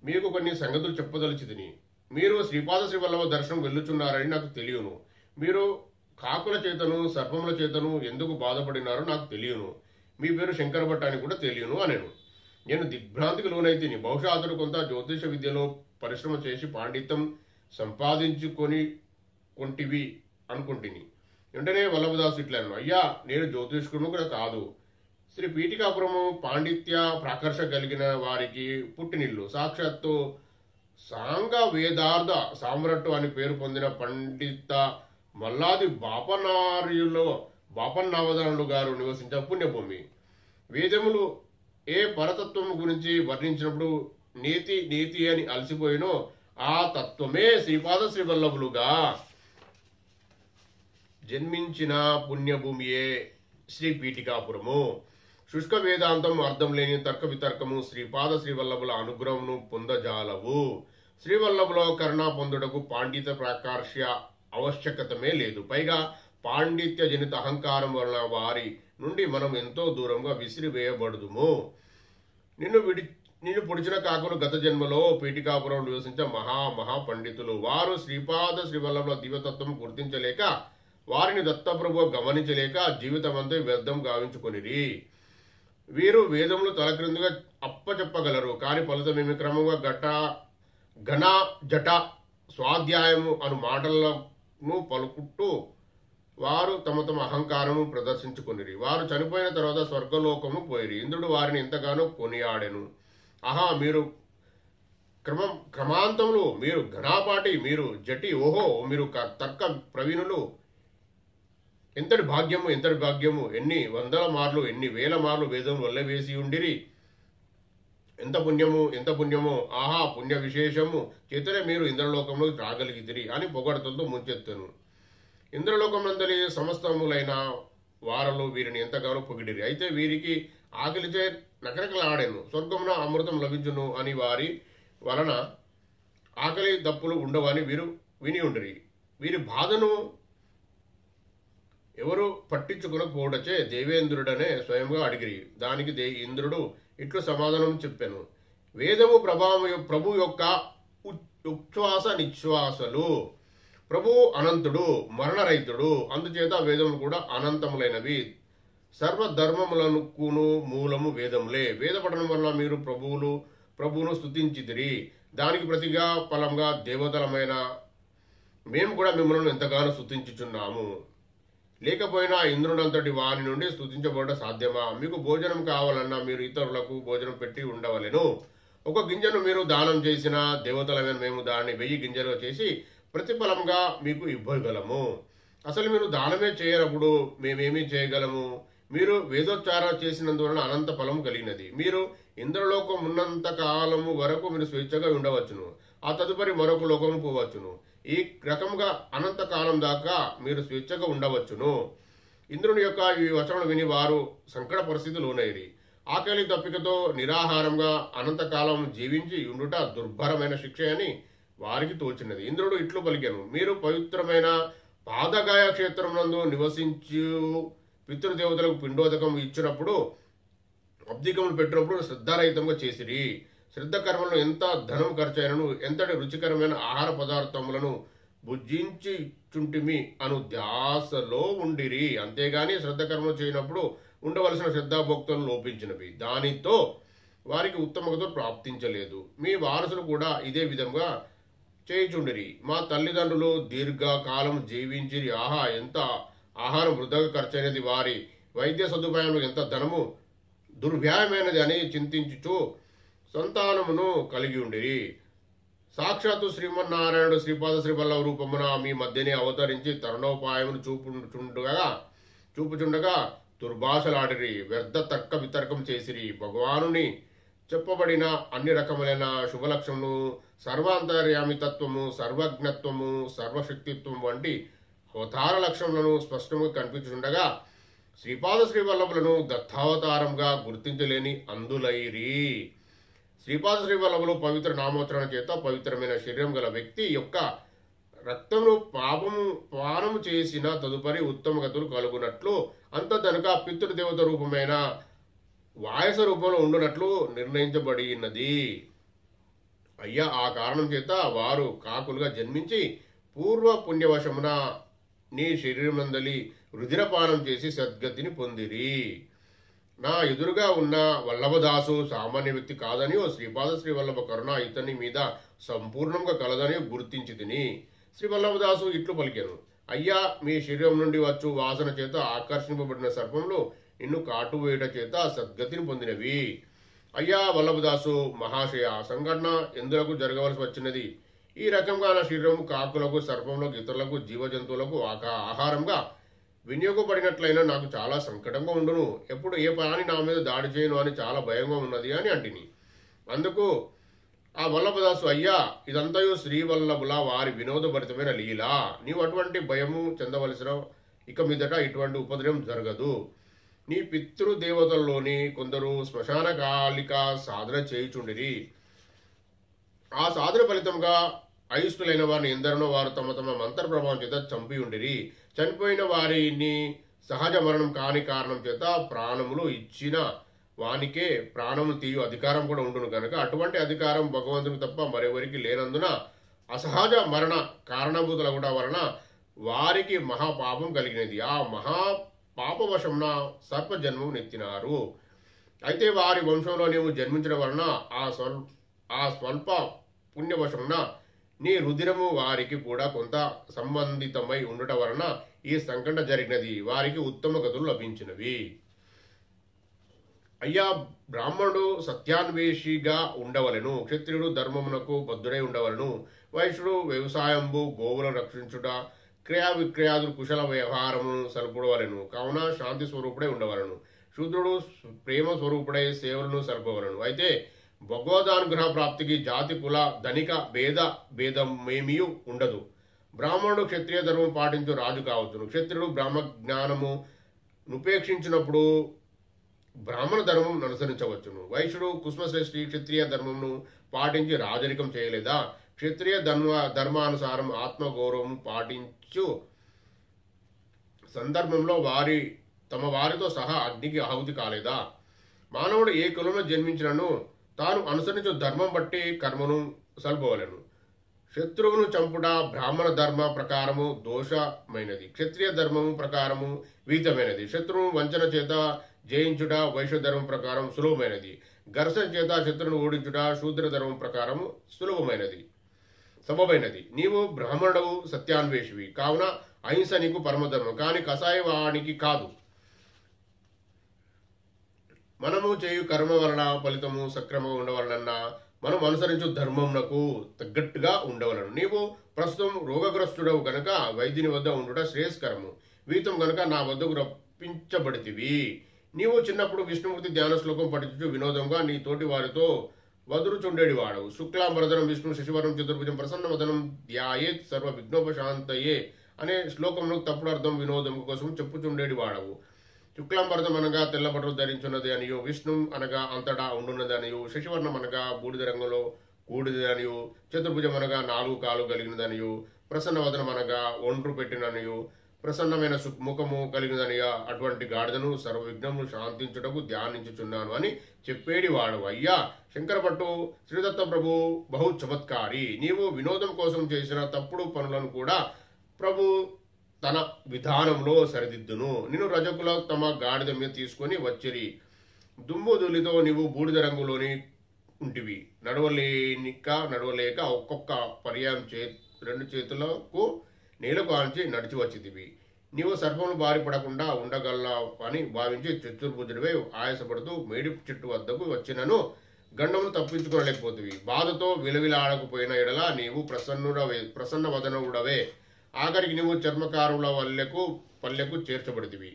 మీకు కొన్ని సంగతులు చెప్పదలిచితిని. మీరు శ్రీపాద శ్రీవల్లభ దర్శనం వెళ్ళుచున్నారని నాకు తెలియను. మీరు కాకుల చేతను సర్పముల చేతను ఎందుకు బాధపడినారో నాకు తెలియను. మీ పేరు శంకరభట్ట అని కూడా తెలియను అనెను. నేను దిగ్భ్రాంతికి లోనైతిని. బహుశా అతడు కొంత జ్యోతిష విద్యలో పరిశ్రమ చేసి పాండిత్యం సంపాదించుకొని కొంటివి అనుకుంటుని. వెంటనే వల్లభదాసు ఇట్లను, అయ్యా, నేను జ్యోతిష్కుడు కూడా కాదు. శ్రీ పీఠికాపురము పాండిత్య ప్రాకర్ష కలిగిన వారికి పుట్టినిల్లు. సాక్షాత్తు సాంగ వేదార్థ సామ్రాట్టు అని పేరు పొందిన పండిత మల్లాది బాపన్నావధానులు గారు నివసించిన పుణ్యభూమి. వేదములు ఏ పరతత్వము గురించి వర్ణించినప్పుడు నీతి నీతి అని అలసిపోయినో ఆ తత్వమే శ్రీపాద శ్రీవల్లభులుగా జన్మించిన పుణ్యభూమియే శ్రీ పీఠికాపురము. శుష్క వేదాంతం, అర్థం లేని తర్క వితర్కము శ్రీపాద శ్రీవల్లభుల అనుగ్రహమును పొందజాలవు. శ్రీవల్లభుల కరుణ పొందుటకు పాండిత్య ప్రాకర్ష్య ఆవశ్యకతమే లేదు. పైగా పాండిత్య జనిత అహంకారం వలన వారి నుండి మనం ఎంతో దూరంగా విసిరివేయబడుదుము. నిన్ను పొడిచిన కాకులు గత జన్మలో పీఠికాపురం నివసించే మహా పండితులు. వారు శ్రీపాద శ్రీవల్లభుల దివ్యతత్వం గుర్తించలేక, వారిని దత్తప్రభు గమనించలేక జీవితమంతా వ్యర్థం గావించుకొనిరి. వీరు వేదములు తలక్రిందుగా అప్పచెప్పగలరు, కాని ఫలితమేమి? క్రమంగా ఘన జట స్వాధ్యాయము అను మాటలను పలుకుట్టు వారు తమ అహంకారము ప్రదర్శించుకొనిరి. వారు చనిపోయిన తర్వాత స్వర్గలోకము పోయిరి. ఇంద్రుడు వారిని ఎంతగానో కొనియాడెను. ఆహా, మీరు క్రమాంతములు, మీరు ఘనాపాటి, మీరు జటి, ఓహో, మీరు తర్క ప్రవీణులు. ఎంతటి భాగ్యము, ఎన్ని వందల మార్లు, ఎన్ని వేల మార్లు వేదం వల్ల వేసి ఉండిరి. ఎంత పుణ్యమో, ఆహా, పుణ్య విశేషము చేతనే మీరు ఇంద్రలోకంలో రాగలిగితిరి అని పొగడతలతో ముంచెత్తను. ఇంద్రలోకమందలి సమస్తములైన వారలు వీరిని ఎంతగానో పొగిడిరి. అయితే వీరికి ఆకలిచే నకరకలాడెను. స్వర్గమున అమృతం లభించును అని వారి వలన ఆకలి దప్పులు ఉండవని వీరు విని ఉండిరి. వీరి బాధను ఎవరు పట్టించుకునకపోవడచే దేవేంద్రుడనే స్వయంగా అడిగిరి. దానికి ఇంద్రుడు ఇట్లు సమాధానం చెప్పాను, వేదము ప్రభు యొక్క ఉచ్ఛ్వాస నిశ్వాసలు. ప్రభువు అనంతుడు, మరణరహితుడు. అందుచేత వేదములు కూడా అనంతములైనవి. సర్వధర్మములకును మూలము వేదములే. వేద పఠనం వల్ల మీరు ప్రభువును స్తుతించితిరి. దానికి ప్రతిగా ఫలంగా దేవతలమైన మేము కూడా మిమ్మల్ని ఎంతగానో స్తుతించుచున్నాము. లేకపోయినా ఇంద్రుడంతటి వాని నుండి స్తుతించబడ సాధ్యమా? మీకు భోజనం కావాలన్నా మీరు ఇతరులకు భోజనం పెట్టి ఉండవలెను. ఒక గింజను మీరు దానం చేసిన దేవతలమైన మేము దాన్ని 1000 గింజలు చేసి ప్రతిఫలంగా మీకు ఇవ్వగలము. అసలు మీరు దానమే చేయనప్పుడు మేమేమీ చేయగలము? మీరు వేదోచ్చారణ చేసినందువలన అనంత ఫలం కలిగినది. మీరు ఇంద్రలోకం ఉన్నంత కాలము వరకు మీరు స్వేచ్ఛగా ఉండవచ్చును. ఆ తదుపరి మరొక లోకము పోవచ్చును. ఈ రకంగా అనంత కాలం దాకా మీరు స్వేచ్ఛగా ఉండవచ్చును. ఇంద్రుని యొక్క ఈ వచనం విని వారు సంకట పరిస్థితిలోనైరి. ఆకలి దప్పికతో నిరాహారంగా అనంతకాలం జీవించి ఉండుట దుర్భరమైన శిక్ష అని వారికి తోచినది. ఇంద్రుడు ఇట్లు పలికెను, మీరు పవిత్రమైన పాదగాయ క్షేత్రమునందు నివసించు పితృదేవతలకు పిండోదకం ఇచ్చినప్పుడు, అబ్దికములు పెట్టినప్పుడు శ్రద్ధారహితంగా చేసిరి. శ్రద్ధ కర్మలను ఎంత ధనం ఖర్చైనను, ఎంతటి రుచికరమైన ఆహార పదార్థములను భుజించుచుంటిమి అను ధ్యాసలో ఉండిరి. అంతేగాని శ్రద్ధ కర్మలు చేయనప్పుడు ఉండవలసిన శ్రద్ధాభోక్తులను లోపించినవి. దానితో వారికి ఉత్తమగతో ప్రాప్తించలేదు. మీ వారసులు కూడా ఇదే విధంగా చేయుచుండిరి. మా తల్లిదండ్రులు దీర్ఘకాలం జీవించిరి. ఆహా, ఎంత ఆహారం వృధాగా ఖర్చైనది. వారి వైద్య సదుపాయంలో ఎంత ధనము దుర్వ్యాయమైనది అని చింతించుచు సంతానమును కలిగి ఉండిరి. సాక్షాత్తు శ్రీమన్నారాయణుడు శ్రీపాద శ్రీవల్లభ రూపమున మీ మధ్యనే అవతరించి తరుణోపాయమును చూపుచుండగా దుర్భాషలాడిరి, వ్యర్థ తర్క వితర్కం చేసిరి. భగవానుని చెప్పబడిన అన్ని రకములైన శుభలక్షణము, సర్వాంతర్యామితత్వము, సర్వజ్ఞత్వము, సర్వశక్తిత్వం వంటి అవతార లక్షణములను స్పష్టంగా కనిపించుండగా శ్రీపాద శ్రీవల్లభులను దత్తావతారంగా గుర్తించలేని అందులైరి. శ్రీపాద శ్రీవల్లభులు పవిత్ర నామోచ్చరణ చేత పవిత్రమైన శరీరం గల వ్యక్తి యొక్క రక్తమును పానము చేసిన తదుపరి ఉత్తమ గతులు కలుగునట్లు అంతదనక పితృదేవత రూపమైన వాయస రూపంలో ఉండునట్లు నిర్ణయించబడినది. అయ్యా, ఆ కారణం చేత వారు కాకులుగా జన్మించి పూర్వ పుణ్యవశమున నీ శరీరమందలి రుధిరపానం చేసి సద్గతిని పొందిరి. నా ఎదురుగా ఉన్న వల్లభదాసు సామాన్య వ్యక్తి కాదని శ్రీపాద శ్రీవల్లభ కరుణ ఇతని మీద సంపూర్ణంగా కలదని గుర్తించి తిని శ్రీ వల్లభదాసు ఇట్లు పలికాను. అయ్యా, మీ శరీరం నుండి వచ్చు వాసన చేత ఆకర్షింపబడిన సర్పంలో నిన్ను కాటువేయట చేత సద్గతిని పొందినవి. అయ్యా వల్లభదాసు మహాశయ, సంఘటన ఎందులకు జరగవలసి వచ్చినది? ఈ రకంగా నా శరీరం కాకులకు, సర్పంలకు, ఇతరులకు, జీవజంతువులకు ఆహారంగా వినియోగపడినట్లయినా నాకు చాలా సంకటంగా ఉండును. ఎప్పుడు ఏ ప్రాణి నా మీద దాడి చేయను అని చాలా భయంగా ఉన్నది అని అంటిని. అందుకు ఆ వల్లభదాసు, అయ్యా, ఇదంతయు శ్రీవల్లభుల వారి వినోదభరితమైన లీల. నీవు అటువంటి భయము చెందవలసిన ఇక మీదట ఇటువంటి ఉపద్రవం జరగదు. నీ పితృదేవతల్లోని కొందరు శ్మశాన కాలిక సాధన చేయుచుండిరి. ఆ సాధన ఫలితంగా అయిష్టులైన వారిని ఎందరినో వారు తమ తమ మంత్ర ప్రభావం చేత చంపి ఉండిరి. చనిపోయిన వారిని సహజ మరణం కాని కారణం చేత ప్రాణములు ఇచ్చిన వానికే ప్రాణములు తీయు అధికారం కూడా ఉండును కనుక అటువంటి అధికారం భగవంతునికి తప్ప మరెవరికి లేనందున అసహజ మరణ కారణభూతుల కూడా వలన వారికి మహాపాపం కలిగినది. ఆ మహాపాపవశంన సర్ప జన్మం నెత్తినారు. అయితే వారి వంశంలో నీవు జన్మించడం వలన ఆ స్వల్ప పుణ్యవశంన నీ రుధిరము వారికి కూడా కొంత సంబంధితమై ఉండటం వలన ఈ సంకట జరిగినది. వారికి ఉత్తమ గతులు లభించినవి. అయ్యా, బ్రాహ్మణుడు సత్యాన్వేషిగా ఉండవలెను. క్షత్రియుడు ధర్మమునకు బద్ధుడై ఉండవలను. వైశ్యుడు వ్యవసాయంబు, గోవులను రక్షించుట, క్రయ విక్రయాదులు కుశల వ్యవహారమును సల్పడవలెను. కావున శాంతి స్వరూపుడై ఉండవలను. శూద్రుడు ప్రేమ స్వరూపుడై సేవలను సల్పవలను. అయితే భగవదానుగ్రహ ప్రాప్తికి జాతి, కుల, ధనిక భేదమేమీ ఉండదు. బ్రాహ్మణుడు క్షత్రియ ధర్మం పాటించు రాజు కావచ్చును. క్షత్రియుడు బ్రాహ్మ జ్ఞానము ఉపేక్షించినప్పుడు బ్రాహ్మణ ధర్మం అనుసరించవచ్చును. వైశ్యుడు కుష్మశ్రేష్ఠి క్షత్రియ ధర్మమును పాటించి రాజరికం చేయలేదా? క్షత్రియ ధర్మానుసారం ఆత్మగౌరవం పాటించు సందర్భంలో తమ వారితో సహా అగ్నికి ఆహుతి కాలేదా? మానవుడు ఏ కులంలో జన్మించినను తాను అనుసరించు ధర్మం బట్టి కర్మను సల్పవలెను. శత్రువును చంపుట బ్రాహ్మణ ధర్మ ప్రకారము దోషమైనది, క్షత్రియ ధర్మము ప్రకారము విహితమైనది. శత్రువును వంచన చేత జయించుట వైశ్య ధర్మం ప్రకారం సులభమైనది. ఘర్షణ చేత శత్రువును ఓడించుట శూద్ర ధర్మం ప్రకారము సబబైనది. నీవు బ్రాహ్మణుడవు, సత్యాన్వేషివి కావున అహింస నీకు పరమధర్మం, కాని కషాయవానికి కాదు. మనము చేయు కర్మ వలన ఫలితము సక్రమంగా ఉండవలనన్నా మనం అనుసరించు ధర్మమునకు తగ్గట్టుగా ఉండవలను. నీవు ప్రస్తుతం రోగగ్రస్తుడవు గనక వైద్యుని వద్ద ఉండుట శ్రేయస్కరము. వీతం గనక నా వద్దకు రప్పించబడితివి. నీవు చిన్నప్పుడు విష్ణుమూర్తి ధ్యాన శ్లోకం పఠించు వినోదంగా నీ తోటి వారితో వదురుచుండేడి వాడవు. శుక్లాంబరధనం విష్ణు శశివరం చతుర్భుజం ప్రసన్నవదనం ధ్యాయేత్ సర్వ విఘ్నోపశాంతయే అనే శ్లోకమును తప్పుడు అర్థం వినోదం కోసం చెప్పుచుండేడి వాడవు. శుక్లాంబరధం అనగా తెల్లబట్టలు ధరించున్నది అనియు, విష్ణు అనగా అంతటా ఉండున్నది అనియు, శశివర్ణం అనగా బూడిద రంగులో కూడిది అనియు, చతుర్భుజం అనగా 4 కాలు కలిగినదనియు, ప్రసన్నవదనం అనగా ఒండ్రు పెట్టిననియు, ప్రసన్నమైన ముఖము కలిగినదనియా అటువంటి గాడిదను సర్వ విఘ్నములు శాంతించుటకు ధ్యానించుచున్నాను అని చెప్పేడి వాడు. అయ్యా శంకరభట్టు శ్రీదత్త ప్రభు బహు చమత్కారి. నీవు వినోదం కోసం చేసిన తప్పుడు పనులను కూడా ప్రభు తన విధానంలో సరిదిద్దును. నిన్ను రజకుల తమ గాడిద మీద తీసుకొని వచ్చిరి. దుమ్ము దులితో నీవు బూడిద రంగులోని ఉంటివి. నడవలేక ఒక్కొక్క పర్యాయం 2 చేతులకు నేలకు ఆంచి నడిచి వచ్చితివి. నీవు సర్పములు బారి పడకుండా ఉండగలవు అని భావించి చతుర్భుజుడివై ఆయాసపడుతూ మేడి చెట్టు వద్దకు వచ్చినను గండమును తప్పించుకోలేకపోతివి. బాధతో విలవిలాడకపోయిన ఎడల నీవు ప్రసన్న వదనుడవే. ఆఖరికి నీవు చర్మకారుల పల్లెకు చేర్చబడితివి.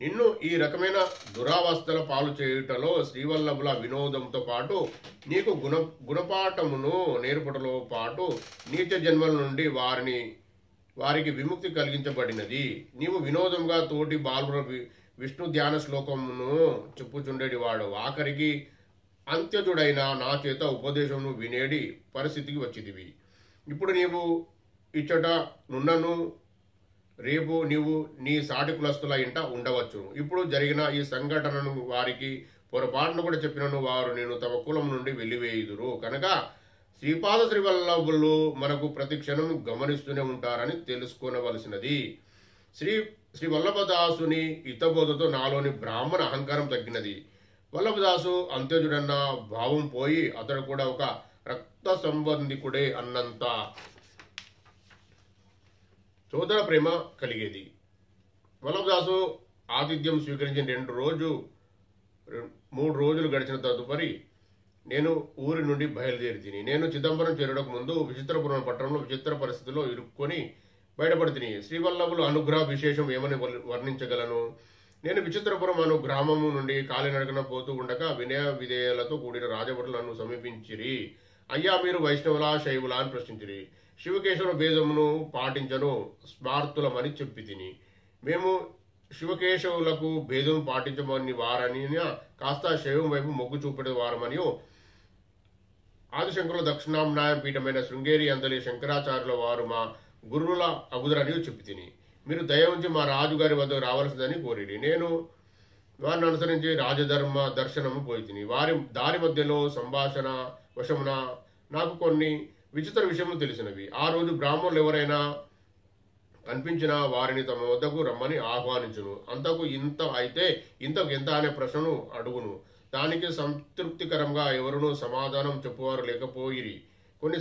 నిన్ను ఈ రకమైన దురావస్థల పాలు చేయుటలో శ్రీవల్లభుల వినోదంతో పాటు నీకు గుణపాఠమును నేర్పుటలో పాటు నీచ జన్మల నుండి వారికి విముక్తి కలిగించబడినది. నీవు వినోదంగా తోటి బాలుర విష్ణు ధ్యాన శ్లోకమును చెప్పుచుండేటి వాడు ఆఖరికి అంత్యజుడైన నా చేత ఉపదేశమును వినేడి పరిస్థితికి వచ్చిదివి. ఇప్పుడు నీవు ఇచ్చట నున్నను, రేపు నీవు నీ సాటి కులస్తుల ఇంట ఉండవచ్చు. ఇప్పుడు జరిగిన ఈ సంఘటనను వారికి పొరపాటును కూడా చెప్పినను వారు నేను తమ కులం నుండి వెళ్లివేయుదురు. కనుక శ్రీపాద శ్రీవల్లభులు మనకు ప్రతి క్షణం గమనిస్తూనే ఉంటారని తెలుసుకోవలసినది. శ్రీ వల్లభదాసుని హితబోధతో నాలోని బ్రాహ్మణ అహంకారం తగ్గినది. వల్లభదాసు అంత్యజుడన్న భావం పోయి అతడు కూడా ఒక రక్త సంబంధికుడే అన్నంత సోదర ప్రేమ కలిగేది. వల్లభదాసు ఆతిథ్యం స్వీకరించిన 3 రోజులు గడిచిన తదుపరి నేను ఊరి నుండి బయలుదేరి నేను చిదంబరం చేరడానికి ముందు విచిత్రపురం పట్టణంలో విచిత్ర పరిస్థితుల్లో ఇరుక్కొని బయటపడి శ్రీవల్లభులు అనుగ్రహ విశేషం ఏమని వర్ణించగలను. నేను విచిత్రపురం అను గ్రామము నుండి కాలినడకన పోతూ ఉండగా వినయ విధేయాలతో కూడిన రాజభటులు నన్ను సమీపించిరి. అయ్యా, మీరు వైష్ణవులా శైవులా అని ప్రశ్నించిరి. శివకేశవుల భేదమును పాటించను స్మార్తులమని చెప్పి తిని. మేము శివకేశవులకు భేదం పాటించమని వారని కాస్త శైవం వైపు మొగ్గు చూపే వారమని ఆదిశంకరుల దక్షిణాంనాయ పీఠమైన శృంగేరి అందలి శంకరాచార్యుల వారు మా గురువుల అగుదరని చెప్పి తిని. మీరు దయ ఉంచి మా రాజుగారి వద్ద రావాల్సిందని కోరిడి. నేను వారిని అనుసరించి రాజధర్మ దర్శనము పోయి తిని. వారి దారి మధ్యలో సంభాషణ వశమున నాకు కొన్ని విచిత్ర విషయములు తెలిసినవి. ఆ రోజు బ్రాహ్మణులు ఎవరైనా కనిపించిన వారిని తమ వద్దకు రమ్మని ఆహ్వానించును. అంతకు ఇంత అయితే ఇంతకు ఎంత అనే ప్రశ్నను అడుగును. దానికి సంతృప్తికరంగా ఎవరునూ సమాధానం చెప్పువారు లేకపోయిరి. కొన్ని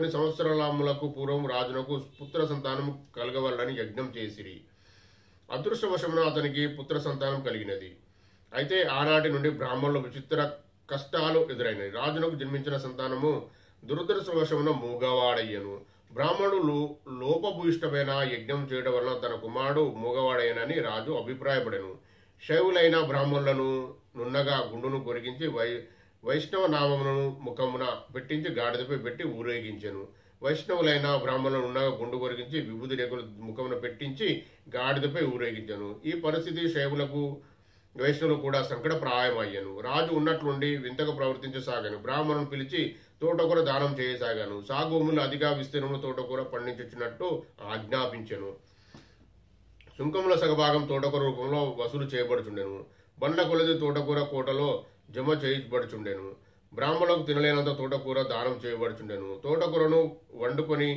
సంవత్సరాలకు పూర్వం రాజునకు పుత్ర సంతానం కలగవలని యజ్ఞం చేసిరి. అదృష్టవశమున అతనికి పుత్ర సంతానం కలిగినది. అయితే ఆనాటి నుండి బ్రాహ్మణులు విచిత్ర కష్టాలు ఎదురైనవి. రాజునకు జన్మించిన సంతానము దురదృష్టవశమున మూగవాడయ్యను. బ్రాహ్మణులు లోపభూయిష్టమైన యజ్ఞం చేయడం వలన తన కుమారుడు మూగవాడయ్యనని రాజు అభిప్రాయపడెను. శైవులైన బ్రాహ్మణులను నున్నగా గుండును కొరిగించి వైష్ణవ నామమును ముఖమున పెట్టించి గాడిదపై పెట్టి ఊరేగించెను. వైష్ణవులైన బ్రాహ్మణులను నున్నగా గుండు కొరిగించి విభూతి రేకులు ముఖమున పెట్టించి గాడిదపై ఊరేగించెను. ఈ పరిస్థితి శైవులకు వైష్ణవులు కూడా సంకటప్రాయమయ్యను. రాజు ఉన్నట్లుండి వింతగా ప్రవర్తించసాగాను. బ్రాహ్మణులను పిలిచి తోటకూర దానం చేయసాగాను. సాగుభూములు అధిక విస్తీర్ణంలో తోటకూర పండించున్నట్టు ఆజ్ఞాపించెను. సుంకముల సగభాగం తోటకూర రూపంలో వసూలు చేయబడుచుండెను. బండ్ల కొలది తోటకూర కోటలో జమ చేయబడుచుండెను. బ్రాహ్మణులకు తినలేనంత తోటకూర దానం చేయబడుచుండెను. తోటకూరను వండుకొని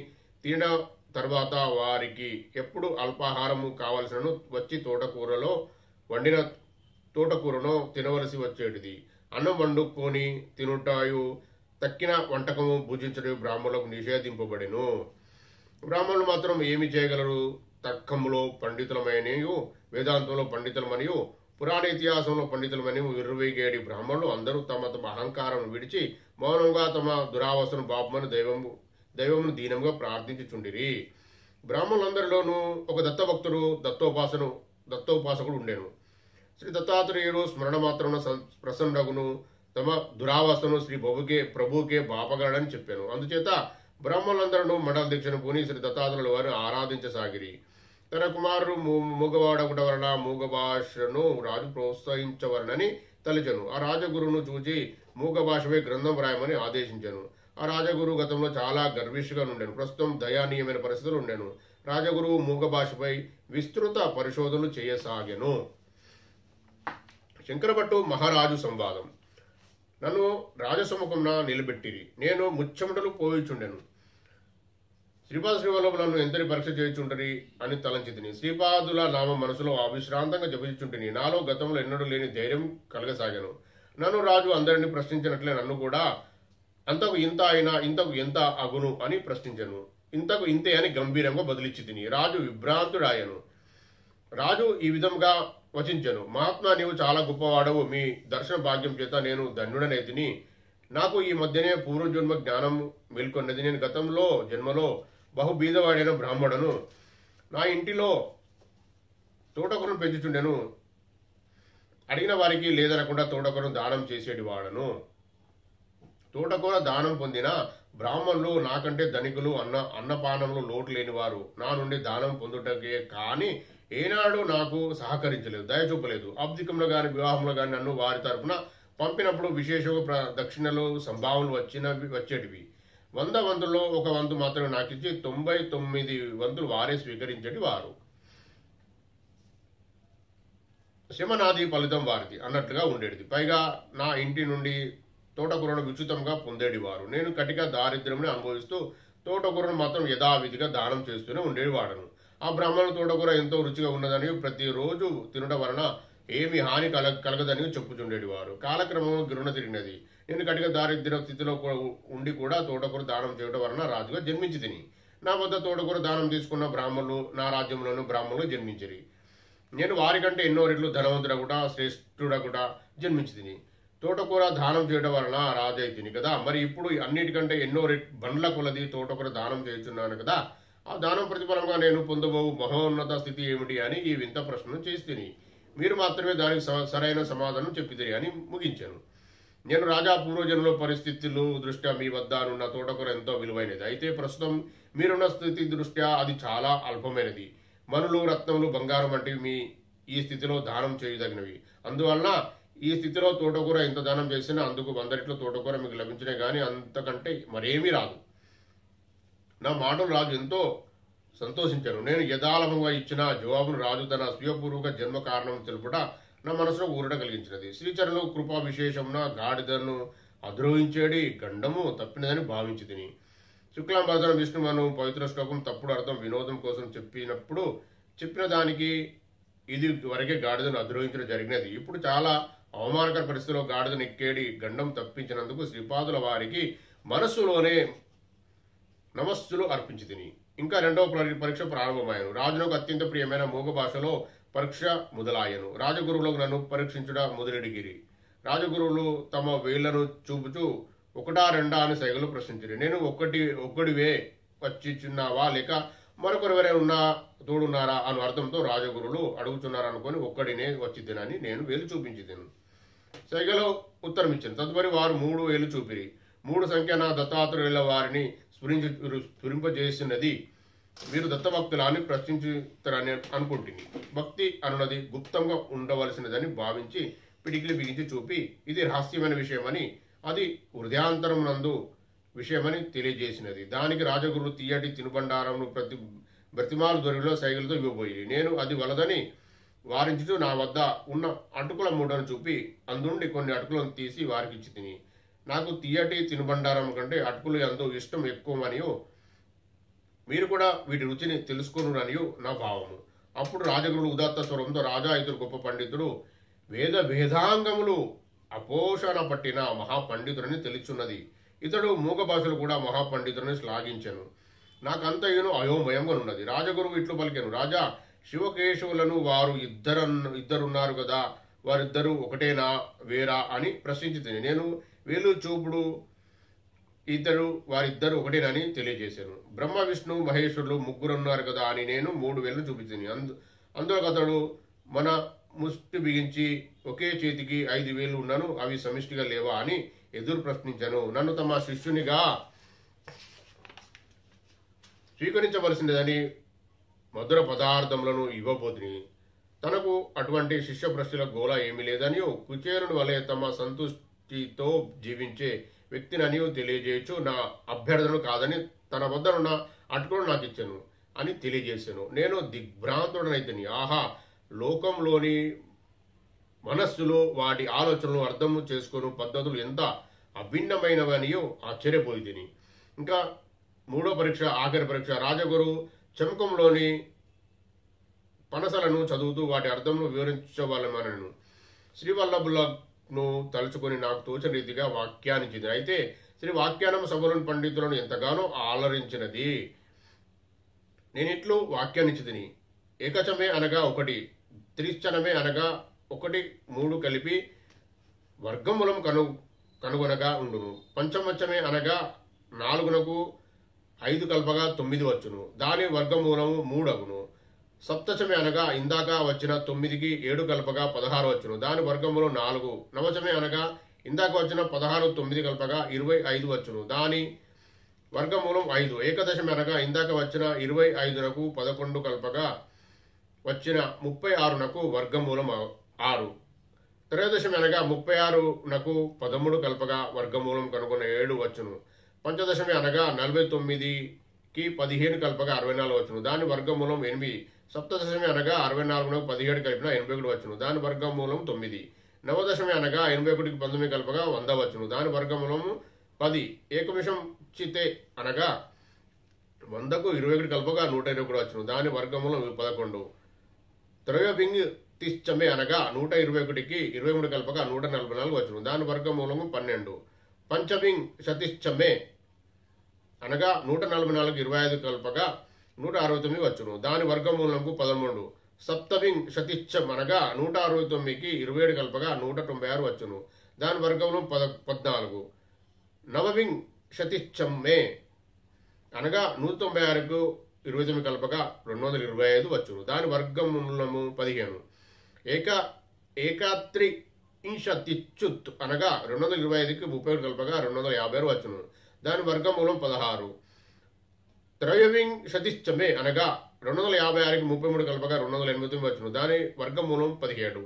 తిన తర్వాత వారికి ఎప్పుడు అల్పాహారము కావలసినను వచ్చి తోటకూరలో వండిన తోటకూరను తినవలసి వచ్చేటిది. అన్నం వండుకొని తినుటాయు తక్కిన వంటకము భుజించడం బ్రాహ్మణులకు నిషేధింపబడెను. బ్రాహ్మణులు మాత్రం ఏమి చేయగలరు? తర్కములో పండితులమనియు, వేదాంతంలో పండితులమనియు, పురాణ ఇతిహాసంలో పండితులమనియు విర్రవీగేడి బ్రాహ్మణులు అందరూ తమ తమ అహంకారం విడిచి మౌనంగా తమ దురావస్థను బాపమని దైవమును దీనంగా ప్రార్థించుచుండిరి. బ్రాహ్మణులందరిలోనూ ఒక దత్తభక్తుడు దత్తోపాసకుడు ఉండెను. శ్రీ దత్తాత్రేయుడు స్మరణ మాత్రమున ప్రసన్నగును, తమ దురావస్థను శ్రీ ప్రభువుకే బాపగలడని చెప్పాను. అందుచేత బ్రాహ్మణులందరూ మండల దీక్షను పూని శ్రీ దత్తాత్రేయుల వారిని ఆరాధించసాగిరి. తన కుమారుడు మూగవాడగుట వలన మూగ భాషను రాజు ప్రోత్సహించవలనని తలిచెను. ఆ రాజగురువును చూచి మూగ భాషపై గ్రంథం రాయమని ఆదేశించాను. ఆ రాజగురు గతంలో చాలా గర్విష్గా ఉండెను. ప్రస్తుతం దయానీయమైన పరిస్థితులు ఉండెను. రాజగురువు మూగ భాషపై విస్తృత పరిశోధనలు చేయసాగెను. శంకరభట్టు మహారాజు సంవాదం. నన్ను రాజసముఖంన నిలబెట్టిరి. నేను ముచ్చెమటలు పోయిచుండెను. శ్రీపాద శ్రీవల్లభులను ఎంతటి పరీక్ష చేయుచుంటరి అని తలంచితిని. శ్రీపాదుల నామ మనసులో అవిశ్రాంతంగా జపించుంటిని. నాలో గతంలో ఎన్నడూ లేని ధైర్యం కలగసాగాను. నన్ను రాజు అందరినీ ప్రశ్నించినట్లే నన్ను కూడా అంతకు ఇంత అయినా ఇంతకు ఎంత అగును అని ప్రశ్నించను. ఇంతకు ఇంతే అని గంభీరంగా బదిలిచ్చి తిని. రాజు విభ్రాంతుడాయను. రాజు ఈ విధంగా వచించెను. మహాత్మా, నీవు చాలా గొప్పవాడవు. మీ దర్శన భాగ్యం చేత నేను ధన్యుడనైతిని. నాకు ఈ మధ్యనే పూర్వజన్మ జ్ఞానం మేల్కొన్నది. నేను గతంలో జన్మలో బహు బీదవాడైన బ్రాహ్మణును. నా ఇంటిలో తోటకూరను పెంచుచుండెను. అడిగిన వారికి లేదనకుండా తోటకూరను దానం చేసేటి వాడను. తోటకూర దానం పొందిన బ్రాహ్మణులు నాకంటే ధనికులు, అన్నపానంలో లోటు లేనివారు నా నుండి దానం పొందుటకే కాని ఏనాడు నాకు సహకరించలేదు, దయ చూపలేదు. అబ్దికంలో గాని వివాహంలో గాని నన్ను వారి తరపున పంపినప్పుడు విశేష దక్షిణలు సంభావనలు వచ్చేటివి. 100 వంతుల్లో 1 వంతు మాత్రమే నాకిచ్చి 99 వంతులు వారే స్వీకరించేటి వారు. శ్రమ నాది, ఫలితం వారిది అన్నట్లుగా ఉండేది. పైగా నా ఇంటి నుండి తోటకూరను ఉచితంగా పొందేటివారు. నేను కటిక దారిద్ర్యంని అనుభవిస్తూ తోటకూరను మాత్రం యథావిధిగా దానం చేస్తూనే ఉండేవాడను. ఆ బ్రాహ్మణుల తోటకూర ఎంతో రుచిగా ఉన్నదని, ప్రతిరోజు తినడం వలన ఏమి హాని కలగదని చెప్పుచుండేటివారు. కాలక్రమం గిరున తిరిగినది. నేను కటిక దారిద్ర్య స్థితిలో ఉండి కూడా తోటకూర దానం చేయడం వలన రాజుగా జన్మించి తిని. నా వద్ద తోటకూర దానం తీసుకున్న బ్రాహ్మణులు నా రాజ్యంలోనూ బ్రాహ్మణులు జన్మించిరి. నేను వారికంటే ఎన్నో రెట్లు ధనవంతుడగుట, శ్రేష్ఠుడగుట జన్మించి తిని. తోటకూర దానం చేయడం వలన రాజైతిని కదా, మరి ఇప్పుడు అన్నిటికంటే ఎన్నో బండ్ల కొలది తోటకూర దానం చేస్తున్నాను కదా, ఆ దానం ప్రతిఫలంగా నేను పొందబోవు మహోన్నత స్థితి ఏమిటి అని ఈ వింత ప్రశ్నను చేసి తిని. మీరు మాత్రమే దానికి సరైన సమాధానం చెప్పిదిరి అని ముగించాను. నేను రాజా పూర్వజనుల పరిస్థితులు దృష్ట్యా మీ వద్ద ఉన్న తోటకూర ఎంతో విలువైనది. అయితే ప్రస్తుతం మీరున్న స్థితి దృష్ట్యా అది చాలా అల్పమైనది. మనులు, రత్నములు, బంగారం వంటివి మీ ఈ స్థితిలో దానం చేయదగినవి. అందువలన ఈ స్థితిలో తోటకూర ఎంత దానం చేసినా అందుకు 100 రెట్లు తోటకూర మీకు లభించినే గాని అంతకంటే మరేమీ రాదు. నా మాటలు రాజు ఎంతో సంతోషించాను. నేను యథాలభంగా ఇచ్చిన జవాబును రాజు తన స్వీయపూర్వక జన్మ కారణం తెలుపుట నా మనసులో ఊరట కలిగించినది. శ్రీచరణు కృపా విశేషమున గాడిదను అద్రోహించేడి గండము తప్పినదని భావించి తిని. శుక్లాంబరధరం విష్ణుమను పవిత్ర శ్లోకం తప్పుడు అర్థం వినోదం కోసం చెప్పిన దానికి ఇది వరకే గాడిదను అద్రోహించడం జరిగినది. ఇప్పుడు చాలా అవమానకర పరిస్థితిలో గాడిదను ఎక్కేడి గండం తప్పించినందుకు శ్రీపాదుల వారికి మనస్సులోనే నమస్సులు అర్పించి తిని. ఇంకా 2వ పరీక్ష ప్రారంభమాయను. రాజునకు అత్యంత ప్రియమైన మూగ భాషలో పరీక్ష మొదలాయను. రాజగురువులకు నన్ను పరీక్షించుట మొదలెడిగిరి. రాజగురువులు తమ వేళ్లను చూపుచూ 1, 2 అని సైగలు ప్రశ్నించారు. నేను ఒక్కడివే వచ్చిచున్నావా లేక మరొకరెవరైనా తోడున్నారా అను అర్థంతో రాజగురువులు అడుగుతున్నారనుకొని ఒక్కడినే వచ్చిద్దనని నేను వేలు చూపించిదను. సైగలో ఉత్తరం ఇచ్చాను. తదుపరి వారు 3 వేలు చూపిరి. 3 సంఖ్య నా దత్తాత్రేయుల వారిని స్ఫురింపజేసినది. మీరు దత్తభక్తులని ప్రశ్నించుతారని అనుకుంటుంది. భక్తి అనున్నది గుప్తంగా ఉండవలసినదని భావించి పిడికిలి బిగించి చూపి ఇది రహస్యమైన విషయమని, అది హృదయాంతరం నందు విషయమని తెలియజేసినది. దానికి రాజగురు తీయటి తినుబండారంను బ్రతిమాలు దొరిలో సైగలతో ఇవ్వబోయి నేను అది వలదని వారించుతూ నా వద్ద ఉన్న అటుకుల మూటను చూపి అందుండి కొన్ని అటుకులను తీసి వారికి ఇచ్చి తిని. నాకు తీయటి తినుబండారం కంటే అటుకులు ఎంతో ఇష్టం ఎక్కువమనియో మీరు కూడా వీటి రుచిని తెలుసుకున్నారనియో నా భావము. అప్పుడు రాజగురులు ఉదాత్త స్వరంతో రాజా ఇతడు గొప్ప పండితుడు, వేదాంగములు అపోషణ పట్టిన మహాపండితుడని తెలుచున్నది. ఇతడు మూగ భాషలు కూడా మహాపండితుడని శ్లాఘించాను. నాకంతయును అయోమయంగా ఉన్నది. రాజగురువు ఇట్లు పలికాను. రాజా, శివకేశవులను వారు ఇద్దరున్నారు కదా, వారిద్దరూ ఒకటేనా వేరా అని ప్రశ్నించి నేను వేలు చూపుడు వారిద్దరు ఒకటేనని తెలియజేశాను. బ్రహ్మ, విష్ణు, మహేశ్వరులు 3 ఉన్నారు కదా అని నేను 3 వేలు చూపించింది. అందులో అతడు మన ముష్టి బిగించి ఒకే చేతికి 5 వేలు ఉన్నాను, అవి సమిష్టిగా లేవా అని ఎదురు ప్రశ్నించాను. నన్ను తమ శిష్యునిగా స్వీకరించవలసినదని మధుర పదార్థములను ఇవ్వబోతుని. తనకు అటువంటి శిష్య ప్రశ్నల గోళ ఏమీ లేదని, కుచేరుని వలె తమ సంతుష్టితో జీవించే వ్యక్తిని తెలియజేయచ్చు. నా అభ్యర్థనలు కాదని తన వద్దనున్న అటుకులు నాకు ఇచ్చాను అని తెలియజేశాను. నేను దిగ్భ్రాంతుడనైతిని. ఆహా, లోకంలోని మనస్సులో వాటి ఆలోచనలు అర్థం చేసుకుని పద్ధతులు ఎంత అభిన్నమైనవనియో ఆశ్చర్యపోయి. ఇంకా 3వ పరీక్ష, ఆఖరి పరీక్ష. రాజగురు చమకంలోని పనసలను చదువుతూ వాటి అర్థంను వివరించవలమనను. శ్రీవల్లభులను తలుచుకొని నాకు తోచిన రీతిగా వ్యాఖ్యానించింది. అయితే శ్రీ వ్యాఖ్యానం సభలోని పండితులను ఎంతగానో ఆలరించినది. నేనిట్లు వ్యాఖ్యానించిదిని. ఏకచమే అనగా 1, త్రిశ్చనమే అనగా 1, 3 కలిపి వర్గమూలం కనుగొనగా ఉండును. పంచమచ్చమే అనగా 4నకు 5 కల్పగా 9 వచ్చును. దాని వర్గమూలము 3 అగును. సప్తచమే అనగా ఇందాక వచ్చిన 9కి 7 కలపగా 16 వచ్చును, దాని వర్గములో 4. నవచమే అనగా ఇందాక వచ్చిన 16 9 కలపగా 25 వచ్చును, దాని వర్గమూలం 5. ఏకదశమి అనగా ఇందాక వచ్చిన 25నకు 11 కలపగా వచ్చిన 36నకు వర్గమూలం 6. త్రయోదశమి అనగా 36నకు 13 కలపగా వర్గమూలం కనుగొన్న 7 వచ్చును. పంచదశమి అనగా 49కి 15 కలపగా 64 వచ్చును, దాని వర్గమూలం 8. సప్తదశమి అనగా 64నకు 17 కలిపిన 81 వచ్చును, దాని వర్గమూలం 9. నవదశమి అనగా 81కి 19 కలపగా 100 వచ్చును, దాని వర్గమూలం 10. ఏకవిషం చితే అనగా 100కు 21 కలపగా 121 వచ్చును, దాని వర్గమూలం 11. త్రయోభింగ్ తిష్టమే అనగా 121కి 23 కలపగా 144 వచ్చును, దాని వర్గమూలము 12. పంచభింగ్ శతిష్టమే అనగా 144కి 25 కలపగా 169 వచ్చును, దాని వర్గమూలము 13. సప్తభింగ్ శతిష్టం అనగా 169కి 27 కలపగా 196 వచ్చును, దాని వర్గమూలం 14. నవభింగ్ శతిష్టమే అనగా 196కు 29 కలపగా 225 వచ్చును, దాని వర్గమూలము 15. ఏకాత్రి ఇంశతిచ్యుత్ అనగా 225కి 31 కలపగా 256 వచ్చును, దాని వర్గమూలం 16. త్రయోవింగ్ శతిష్టమే అనగా 256కి 33 కలపగా 289 వచ్చును, దాని వర్గమూలం 17.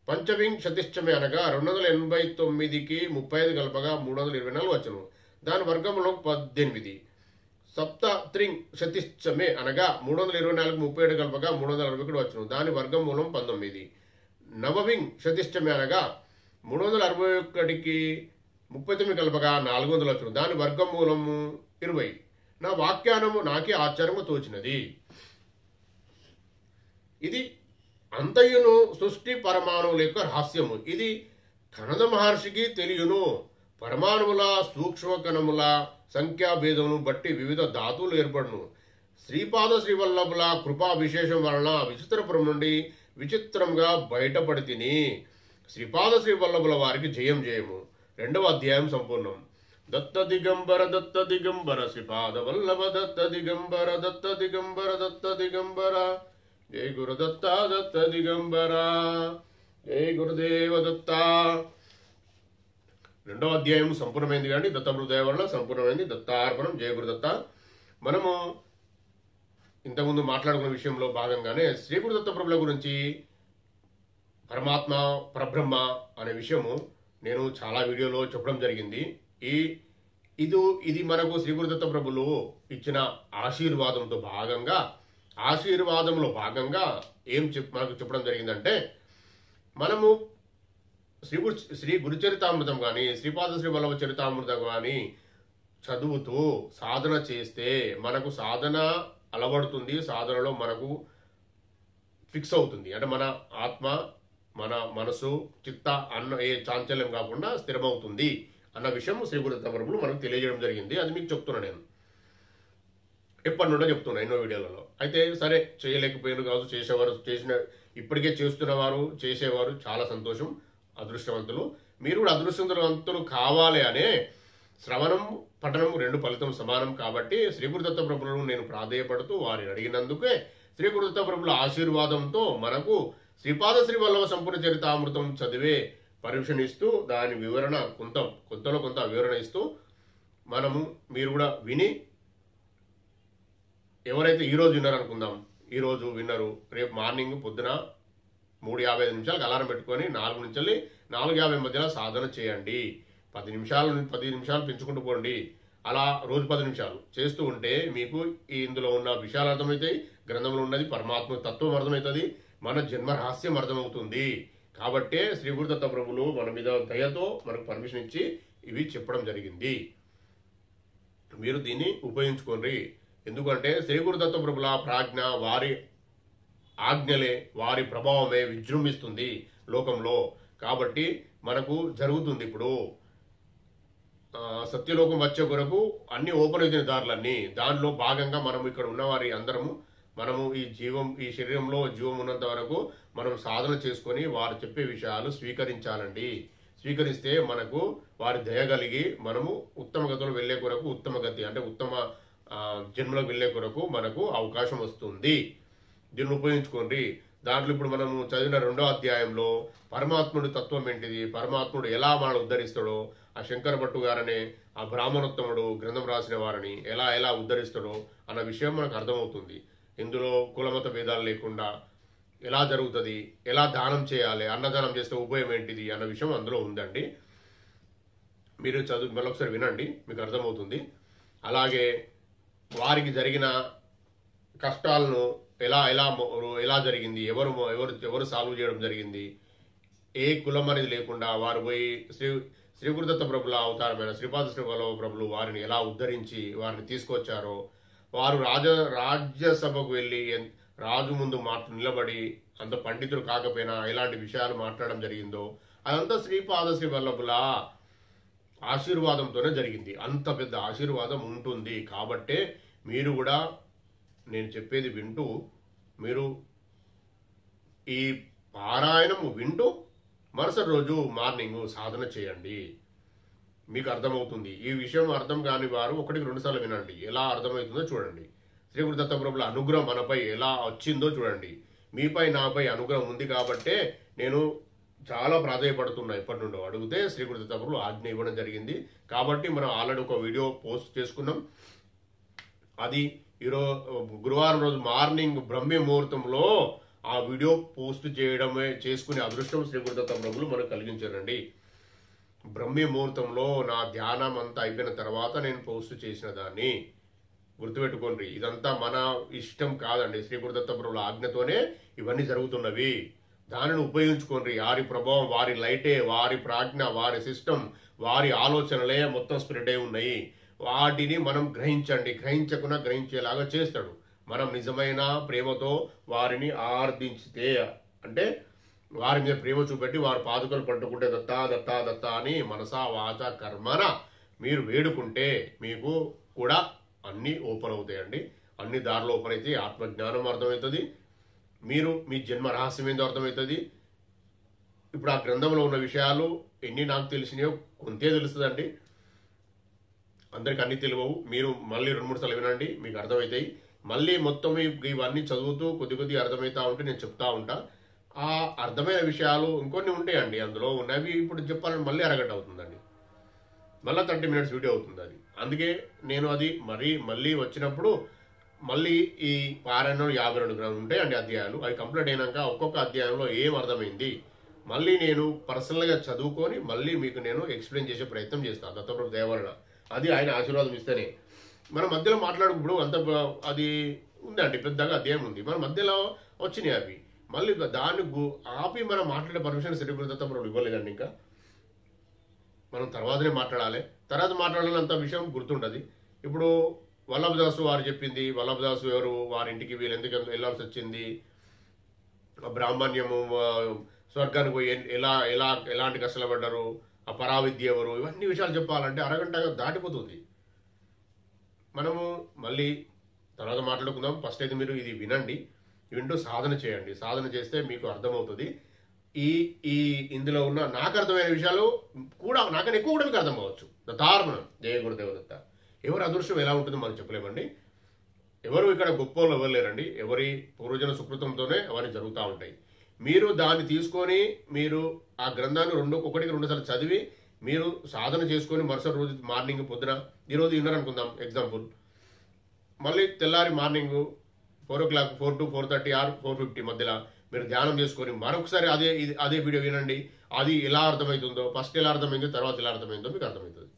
పంచవింగ్ శతిష్టమే అనగా 289కి 35 కలపగా 324 వచ్చును, దాని వర్గమూలం 18. సప్తత్రింగ్ శతిష్టమే అనగా 324కి 37 కలపగా 361 వచ్చును, దాని వర్గమూలం 19. నవవింగ్ శతిష్టమే అనగా 361కి 39 కలపగా 400 వచ్చును, దాని వర్గమూలము 20. నా వాక్యానము నాకే ఆశ్చర్యము తోచినది. ఇది అంతయును సృష్టి పరమాణువుల యొక్క రహస్యము. ఇది కణద మహర్షికి తెలియను. పరమాణువుల సూక్ష్మ కణముల సంఖ్యాభేదమును బట్టి వివిధ ధాతువులు ఏర్పడును. శ్రీపాద శ్రీవల్లభుల కృపా విశేషం వలన విచిత్రపురం నుండి విచిత్రంగా బయటపడి తిని శ్రీపాద శ్రీవల్లభుల వారికి జయం జయము. 2వ అధ్యాయం సంపూర్ణం. దత్త దిగంబర శ్రీపాద వల్లభ దత్త దిగంబర దత్త దిగంబర జై గురుదత్త దత్త దిగంబర జై గురుదేవ దత్త. 2వ అధ్యాయం సంపూర్ణమైంది కానీ దత్తమృదయ వల్ల సంపూర్ణమైంది. దత్తార్పణం. జయ గురుదత్త. మనము ఇంతకుముందు మాట్లాడుకున్న విషయంలో భాగంగానే శ్రీ గురుదత్త ప్రభుల గురించి పరమాత్మ పరబ్రహ్మ అనే విషయము నేను చాలా వీడియోలో చెప్పడం జరిగింది. ఇది మనకు శ్రీ గురుదత్త ప్రభులు ఇచ్చిన ఆశీర్వాదంలో భాగంగా మనకు చెప్పడం జరిగిందంటే, మనము శ్రీ గురుచరితామృతం కానీ శ్రీపాద శ్రీ వల్లభ చరితామృతం కానీ చదువుతూ సాధన చేస్తే మనకు సాధన అలవడుతుంది. సాధనలో మనకు ఫిక్స్ అవుతుంది. అంటే మన ఆత్మ, మన మనసు, చిత్త అన్న ఏ చాంచల్యం కాకుండా స్థిరమవుతుంది అన్న విషయం శ్రీ గురుదత్త ప్రభులు మనకు తెలియజేయడం జరిగింది. అది మీకు చెప్తున్నా. నేను ఎప్పటి నుండో చెప్తున్నా ఎన్నో వీడియోలలో. అయితే సరే, చేయలేకపోయాను కాదు, ఇప్పటికే చేసేవారు చాలా సంతోషం, అదృష్టవంతులు. మీరు కూడా అదృష్టవంతులు కావాలి అనే శ్రవణం పఠనం 2 ఫలితం సమానం. కాబట్టి శ్రీ గురుదత్త ప్రభులను నేను ప్రాధేయపడుతూ వారిని అడిగినందుకే శ్రీ గురుదత్త ప్రభుల ఆశీర్వాదంతో మనకు శ్రీపాద శ్రీ వల్లభ సంపూర్ణ చరితామృతం చదివే పర్మిషన్ ఇస్తూ దాని వివరణ కొంతలో కొంత వివరణ ఇస్తూ మీరు కూడా విని, ఎవరైతే ఈరోజు విన్నారనుకుందాం, ఈరోజు విన్నరు, రేపు మార్నింగ్ పొద్దున 3:55 నిమిషాలకు అలారం పెట్టుకొని 4 నుంచి 4:50 మధ్యలో సాధన చేయండి. 10 నిమిషాలు పెంచుకుంటూ పోండి. అలా రోజు 10 నిమిషాలు చేస్తూ ఉంటే మీకు ఇందులో ఉన్న విషయాలు అర్థమవుతాయి, గ్రంథంలో ఉన్నది పరమాత్మ తత్వం అర్థమవుతుంది, మన జన్మ రహస్యం అర్థమవుతుంది. కాబట్టే శ్రీ గురుదత్త ప్రభులు మన మీద దయతో మనకు పర్మిషన్ ఇచ్చి ఇవి చెప్పడం జరిగింది. మీరు దీన్ని ఉపయోగించుకోండి. ఎందుకంటే శ్రీ గురుదత్త ప్రభుల ప్రాజ్ఞ, వారి ఆజ్ఞలే, వారి ప్రభావమే విజృంభిస్తుంది లోకంలో. కాబట్టి మనకు జరుగుతుంది ఇప్పుడు సత్యలోకం వచ్చే కొరకు అన్ని ఓపెన్ అయిన దారులన్నీ. దానిలో భాగంగా మనం ఇక్కడ ఉన్నవారి అందరము మనము ఈ శరీరంలో జీవం ఉన్నంత వరకు మనం సాధన చేసుకొని వారు చెప్పే విషయాలు స్వీకరించాలండి. స్వీకరిస్తే మనకు వారి దయ కలిగి మనము ఉత్తమ గతిలో వెళ్లే కొరకు, ఉత్తమ జన్మలోకి వెళ్లే కొరకు మనకు అవకాశం వస్తుంది. దీన్ని ఉపయోగించుకోండి. దాంట్లో ఇప్పుడు మనం చదివిన 2వ అధ్యాయంలో పరమాత్ముడి తత్వం ఏంటిది, పరమాత్ముడు ఎలా మనల్ని ఉద్ధరిస్తాడో, ఆ శంకర భట్టు గారనే ఆ బ్రాహ్మణోత్తముడు గ్రంథం రాసిన వారిని ఎలా ఎలా ఉద్ధరిస్తాడో అన్న విషయం మనకు అర్థమవుతుంది. ఇందులో కులమత భేదాలు లేకుండా ఎలా జరుగుతుంది, ఎలా దానం చేయాలి, అన్నదానం చేస్తే ఉపయోగం ఏంటిది అన్న విషయం అందులో ఉందండి. మీరు మరొకసారి వినండి, మీకు అర్థమవుతుంది. అలాగే వారికి జరిగిన కష్టాలను ఎలా ఎలా ఎలా జరిగింది, ఎవరు ఎవరు ఎవరు సాల్వ్ చేయడం జరిగింది, ఏ కులం అనేది లేకుండా వారు పోయి శ్రీ గురుదత్త ప్రభుల అవతారమైన శ్రీపాద శ్రీ వల్లభ ప్రభులు వారిని ఎలా ఉద్ధరించి వారిని తీసుకొచ్చారో, వారు రాజ్యసభకు వెళ్ళి రాజు ముందు నిలబడి అంత పండితులు కాకపోయినా ఎలాంటి విషయాలు మాట్లాడడం జరిగిందో అదంతా శ్రీపాద శ్రీ వల్లభుల ఆశీర్వాదంతోనే జరిగింది. అంత పెద్ద ఆశీర్వాదం ఉంటుంది. కాబట్టే మీరు కూడా నేను చెప్పేది వింటూ మీరు ఈ పారాయణం వింటూ మరుసటి రోజు మార్నింగ్ సాధన చేయండి. మీకు అర్థమవుతుంది. ఈ విషయం అర్థం కాని వారు 1-2 సార్లు వినండి, ఎలా అర్థమవుతుందో చూడండి. శ్రీ గురుదత్త ప్రభుల అనుగ్రహం మనపై ఎలా వచ్చిందో చూడండి. మీపై నాపై అనుగ్రహం ఉంది కాబట్టే నేను చాలా ప్రాధాన్యపడుతున్నా. ఎప్పటి నుండో అడిగితే శ్రీ గురుదత్త ప్రభులు ఆజ్ఞ ఇవ్వడం జరిగింది. కాబట్టి మనం ఆల్రెడీ ఒక వీడియో పోస్ట్ చేసుకున్నాం. అది గురువారం రోజు మార్నింగ్ బ్రహ్మ ముహూర్తంలో ఆ వీడియో పోస్ట్ చేసుకునే అదృష్టం శ్రీ గురుదత్త ప్రభులు మనకు కలిగించారండి. బ్రహ్మ ముహూర్తంలో నా ధ్యానం అంతా అయిపోయిన తర్వాత నేను పోస్ట్ చేసిన దాన్ని గుర్తుపెట్టుకోండి. ఇదంతా మన ఇష్టం కాదండి, శ్రీ గురుదత్త ప్రభుల ఆజ్ఞతోనే ఇవన్నీ జరుగుతున్నవి. దానిని ఉపయోగించుకోండి. వారి ప్రభావం, వారి లైటే, వారి ప్రాజ్ఞ, వారి సిస్టమ్, వారి ఆలోచనలే మొత్తం స్ప్రెడ్ అయి ఉన్నాయి. వాటిని మనం గ్రహించండి. గ్రహించకుండా గ్రహించేలాగా చేస్తాడు. మనం నిజమైన ప్రేమతో వారిని ఆర్దించితే, అంటే వారి మీద ప్రేమ చూపెట్టి వారి పాదుకలు పట్టుకుంటే దత్తా దత్తా దత్తా అని మనసా వాచ కర్మన మీరు వేడుకుంటే మీకు కూడా అన్నీ ఓపెన్ అవుతాయండి. అన్ని దారిలో ఓపెన్ అయితే ఆత్మజ్ఞానం అర్థమవుతుంది. మీరు మీ జన్మ రహస్యం ఏందో అర్థమవుతుంది. ఇప్పుడు ఆ గ్రంథంలో ఉన్న విషయాలు ఎన్ని నాకు తెలిసినాయో కొంతే తెలుస్తుందండి. అందరికి అన్ని తెలియవు. మీరు మళ్ళీ 2-3 సార్లు వినండి, మీకు అర్థమవుతాయి. మళ్ళీ మొత్తం ఇవన్నీ చదువుతూ కొద్ది అర్థమవుతా ఉంటే నేను చెప్తా ఉంటా. ఆ అర్థమైన విషయాలు ఇంకొన్ని ఉంటాయండి అందులో ఉన్నవి. ఇప్పుడు చెప్పాలని మళ్ళీ అరగంట అవుతుందండి, మళ్ళీ 30 minutes వీడియో అవుతుంది అది. అందుకే నేను అది మళ్ళీ వచ్చినప్పుడు మళ్ళీ ఈ పారాయణంలో 52 గ్రంథాలు ఉంటాయి అండి అధ్యాయాలు. అవి కంప్లీట్ అయినాక ఒక్కొక్క అధ్యాయంలో ఏం అర్థమైంది మళ్ళీ నేను పర్సనల్గా చదువుకొని మళ్ళీ మీకు నేను ఎక్స్ప్లెయిన్ చేసే ప్రయత్నం చేస్తాను దత్తప్రభు దయవలన. అది ఆయన ఆశీర్వాదం ఇస్తేనే. మన మధ్యలో మాట్లాడుకుప్పుడు అంత అది ఉందండి, పెద్దగా అధ్యాయం ఉంది, మన మధ్యలో వచ్చినాయి అవి. మళ్ళీ దాన్ని ఆపి మనం మాట్లాడే పర్మిషన్ శ్రీ గురు దత్తప్రభులు ఇవ్వలేదండి. ఇంకా మనం తర్వాతనే మాట్లాడాలి. తర్వాత మాట్లాడాలంత విషయం గుర్తుండదు. ఇప్పుడు వల్లభదాసు వారు చెప్పింది, వల్లభదాసు ఎవరు, వారింటికి వీళ్ళు ఎందుకు వెళ్ళాల్సి వచ్చింది, బ్రాహ్మణ్యము, స్వర్గానికి పోయి ఎలాంటి కష్టాలు పడ్డారు, ఆ పరావిద్య ఎవరు, ఇవన్నీ విషయాలు చెప్పాలంటే అరగంట దాటిపోతుంది. మనము మళ్ళీ తర్వాత మాట్లాడుకుందాం. ఫస్ట్ అయితే మీరు ఇది వినండి, వింటూ సాధన చేయండి. సాధన చేస్తే మీకు అర్థమవుతుంది. ఇందులో ఉన్న నాకు అర్థమైన విషయాలు కూడా నాకన్నా ఎక్కువ కూడా మీకు అర్థం కావచ్చు. దత్తార్పణం. జయ గురుదేవదత్త. ఎవరి అదృష్టం ఎలా ఉంటుందో మనం చెప్పలేమండి. ఎవరు ఇక్కడ గొప్ప వాళ్ళు ఎవరు లేరండి. ఎవరి పూర్వజన సుకృతంతోనే అవన్నీ జరుగుతూ ఉంటాయి. మీరు దాన్ని తీసుకొని మీరు ఆ గ్రంథాన్ని 1-2 సార్లు చదివి మీరు సాధన చేసుకొని మరుసటి రోజు మార్నింగ్ పొద్దున ఈరోజు విన్నారనుకుందాం ఎగ్జాంపుల్, మళ్ళీ తెల్లారి మార్నింగ్ 4 o'clock 4 to 4:30 or 4:50 మధ్యలో మీరు ధ్యానం చేసుకొని మరొకసారి అదే వీడియో వినండి. అది ఎలా అర్థమవుతుందో, ఫస్ట్ ఎలా అర్థమైందో, తర్వాత ఎలా అర్థమైందో మీకు అర్థమవుతుంది.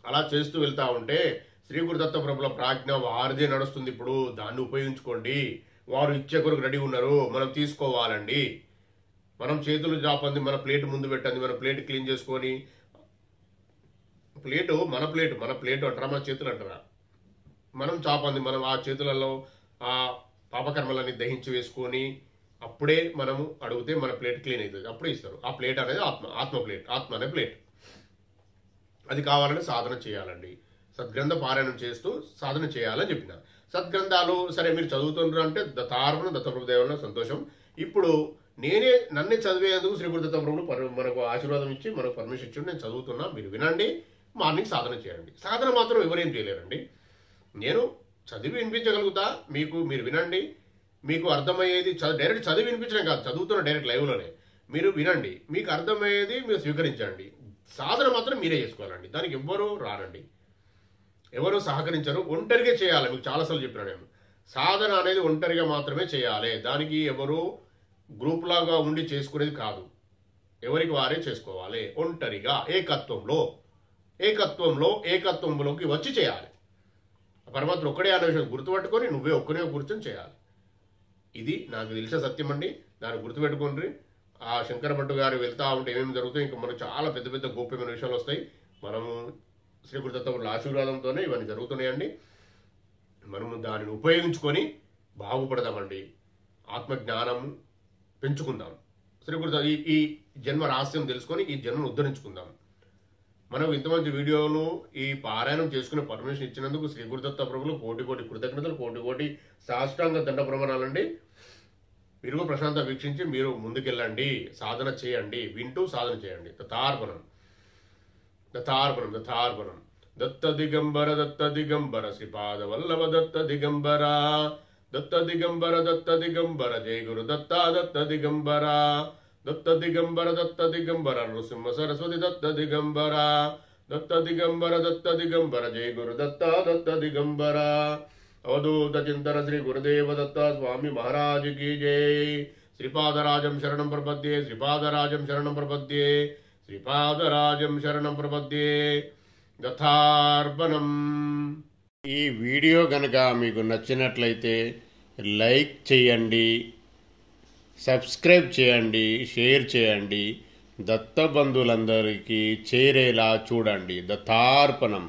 అలా చేస్తూ వెళ్తా ఉంటే శ్రీ గురుదత్త ప్రభుల ప్రాజ్ఞ వారిదే నడుస్తుంది. ఇప్పుడు దాన్ని ఉపయోగించుకోండి. వారు ఇచ్చే కొరకు రెడీ ఉన్నారు, మనం తీసుకోవాలండి. మనం చేతులు చాపంది, మన ప్లేట్ ముందు పెట్టండి, మన ప్లేట్ క్లీన్ చేసుకొని, మన ప్లేట్ అంటారా, మన చేతులు అంటారా, మనం చాపంది, మనం ఆ చేతులలో ఆ పాపకర్మలన్నీ దహించి వేసుకొని అప్పుడే మనము అడిగితే మన ప్లేట్ క్లీన్ అవుతుంది. అప్పుడే ఇస్తారు. ఆ ప్లేట్ అనేది ఆత్మ అనే ప్లేట్. అది కావాలని సాధన చేయాలండి. సద్గ్రంథ పారాయణం చేస్తూ సాధన చేయాలని చెప్పిన. సద్గ్రంథాలు సరే మీరు చదువుతున్నారు అంటే దత్తార్పణ దత్తప్రభుదేవుల సంతోషం. ఇప్పుడు నన్నే చదివేందుకు శ్రీ గురు దత్తప్రభులు మనకు ఆశీర్వాదం ఇచ్చి మనకు పర్మిషన్ ఇచ్చి నేను చదువుతున్నా, మీరు వినండి, మార్నింగ్ సాధన చేయండి. సాధన మాత్రం ఎవరేం చేయలేరండి. నేను చదివి వినిపించగలుగుతా మీకు, మీరు వినండి. మీకు అర్థమయ్యేది డైరెక్ట్ చదివి వినిపించడం కాదు, చదువుతున్న డైరెక్ట్ లైవ్లోనే మీరు వినండి, మీకు అర్థమయ్యేది మీరు స్వీకరించండి. సాధన మాత్రం మీరే చేసుకోవాలండి, దానికి ఎవ్వరూ రానండి, ఎవరు సహకరించరు. ఒంటరిగా చేయాలి. మీకు చాలాసార్లు చెప్పినా నేను, సాధన అనేది ఒంటరిగా మాత్రమే చేయాలి. దానికి ఎవరు గ్రూప్ లాగా ఉండి చేసుకునేది కాదు, ఎవరికి వారే చేసుకోవాలి. ఒంటరిగా ఏకత్వంలోకి వచ్చి చేయాలి. పరమాత్మ ఒక్కడే అనే విషయం గుర్తుపెట్టుకొని నువ్వే ఒక్కనే కూర్చొని చేయాలి. ఇది నాకు తెలిసే సత్యం అండి, దాన్ని గుర్తుపెట్టుకోండి. ఆ శంకర భట్టు గారు వెళ్తా ఉంటే ఏమేమి జరుగుతాయి, ఇంకా మనకు చాలా పెద్ద పెద్ద గోప్యమైన విషయాలు వస్తాయి. మనము శ్రీ గురుదత్తుల ఆశీర్వాదంతోనే ఇవన్నీ జరుగుతున్నాయండి. మనము దానిని ఉపయోగించుకొని బాగుపడదామండి, ఆత్మజ్ఞానం పెంచుకుందాం. శ్రీ గురుదత్త ఈ జన్మ రహస్యం తెలుసుకొని ఈ జన్మను ఉద్ధరించుకుందాం. మనం ఇంతమంది వీడియోలు ఈ పారాయణం చేసుకునే పర్మిషన్ ఇచ్చినందుకు శ్రీ గురుదత్త ప్రభులు కోటి కోటి కృతజ్ఞతలు, కోటి కోటి సాష్టాంగ దండ ప్రమాణాలండి. మీరు ప్రశాంతంగా వీక్షించి మీరు ముందుకెళ్ళండి, సాధన చేయండి, వింటూ సాధన చేయండి. దత్తార్పణం దత్తార్పణం దత్తార్పణం. దత్త దిగంబర శ్రీపాద వల్లభ దత్త దిగంబర జయ గురు దత్త దిగంబర నృసింహ సరస్వతి దత్త దిగంబర జయ గురు దత్త దిగంబర. అవధూత చింతన శ్రీ గురుదేవ దత్త స్వామి మహారాజ్ की जय. శ్రీపాదరాజం శరణం ప్రపద్యే దత్తార్పణం. ఈ వీడియో కనుక మీకు నచ్చినట్లయితే లైక్ చేయండి, సబ్స్క్రైబ్ చేయండి, షేర్ చేయండి, దత్త బంధువులందరికీ చేరేలా చూడండి. దత్తార్పణం.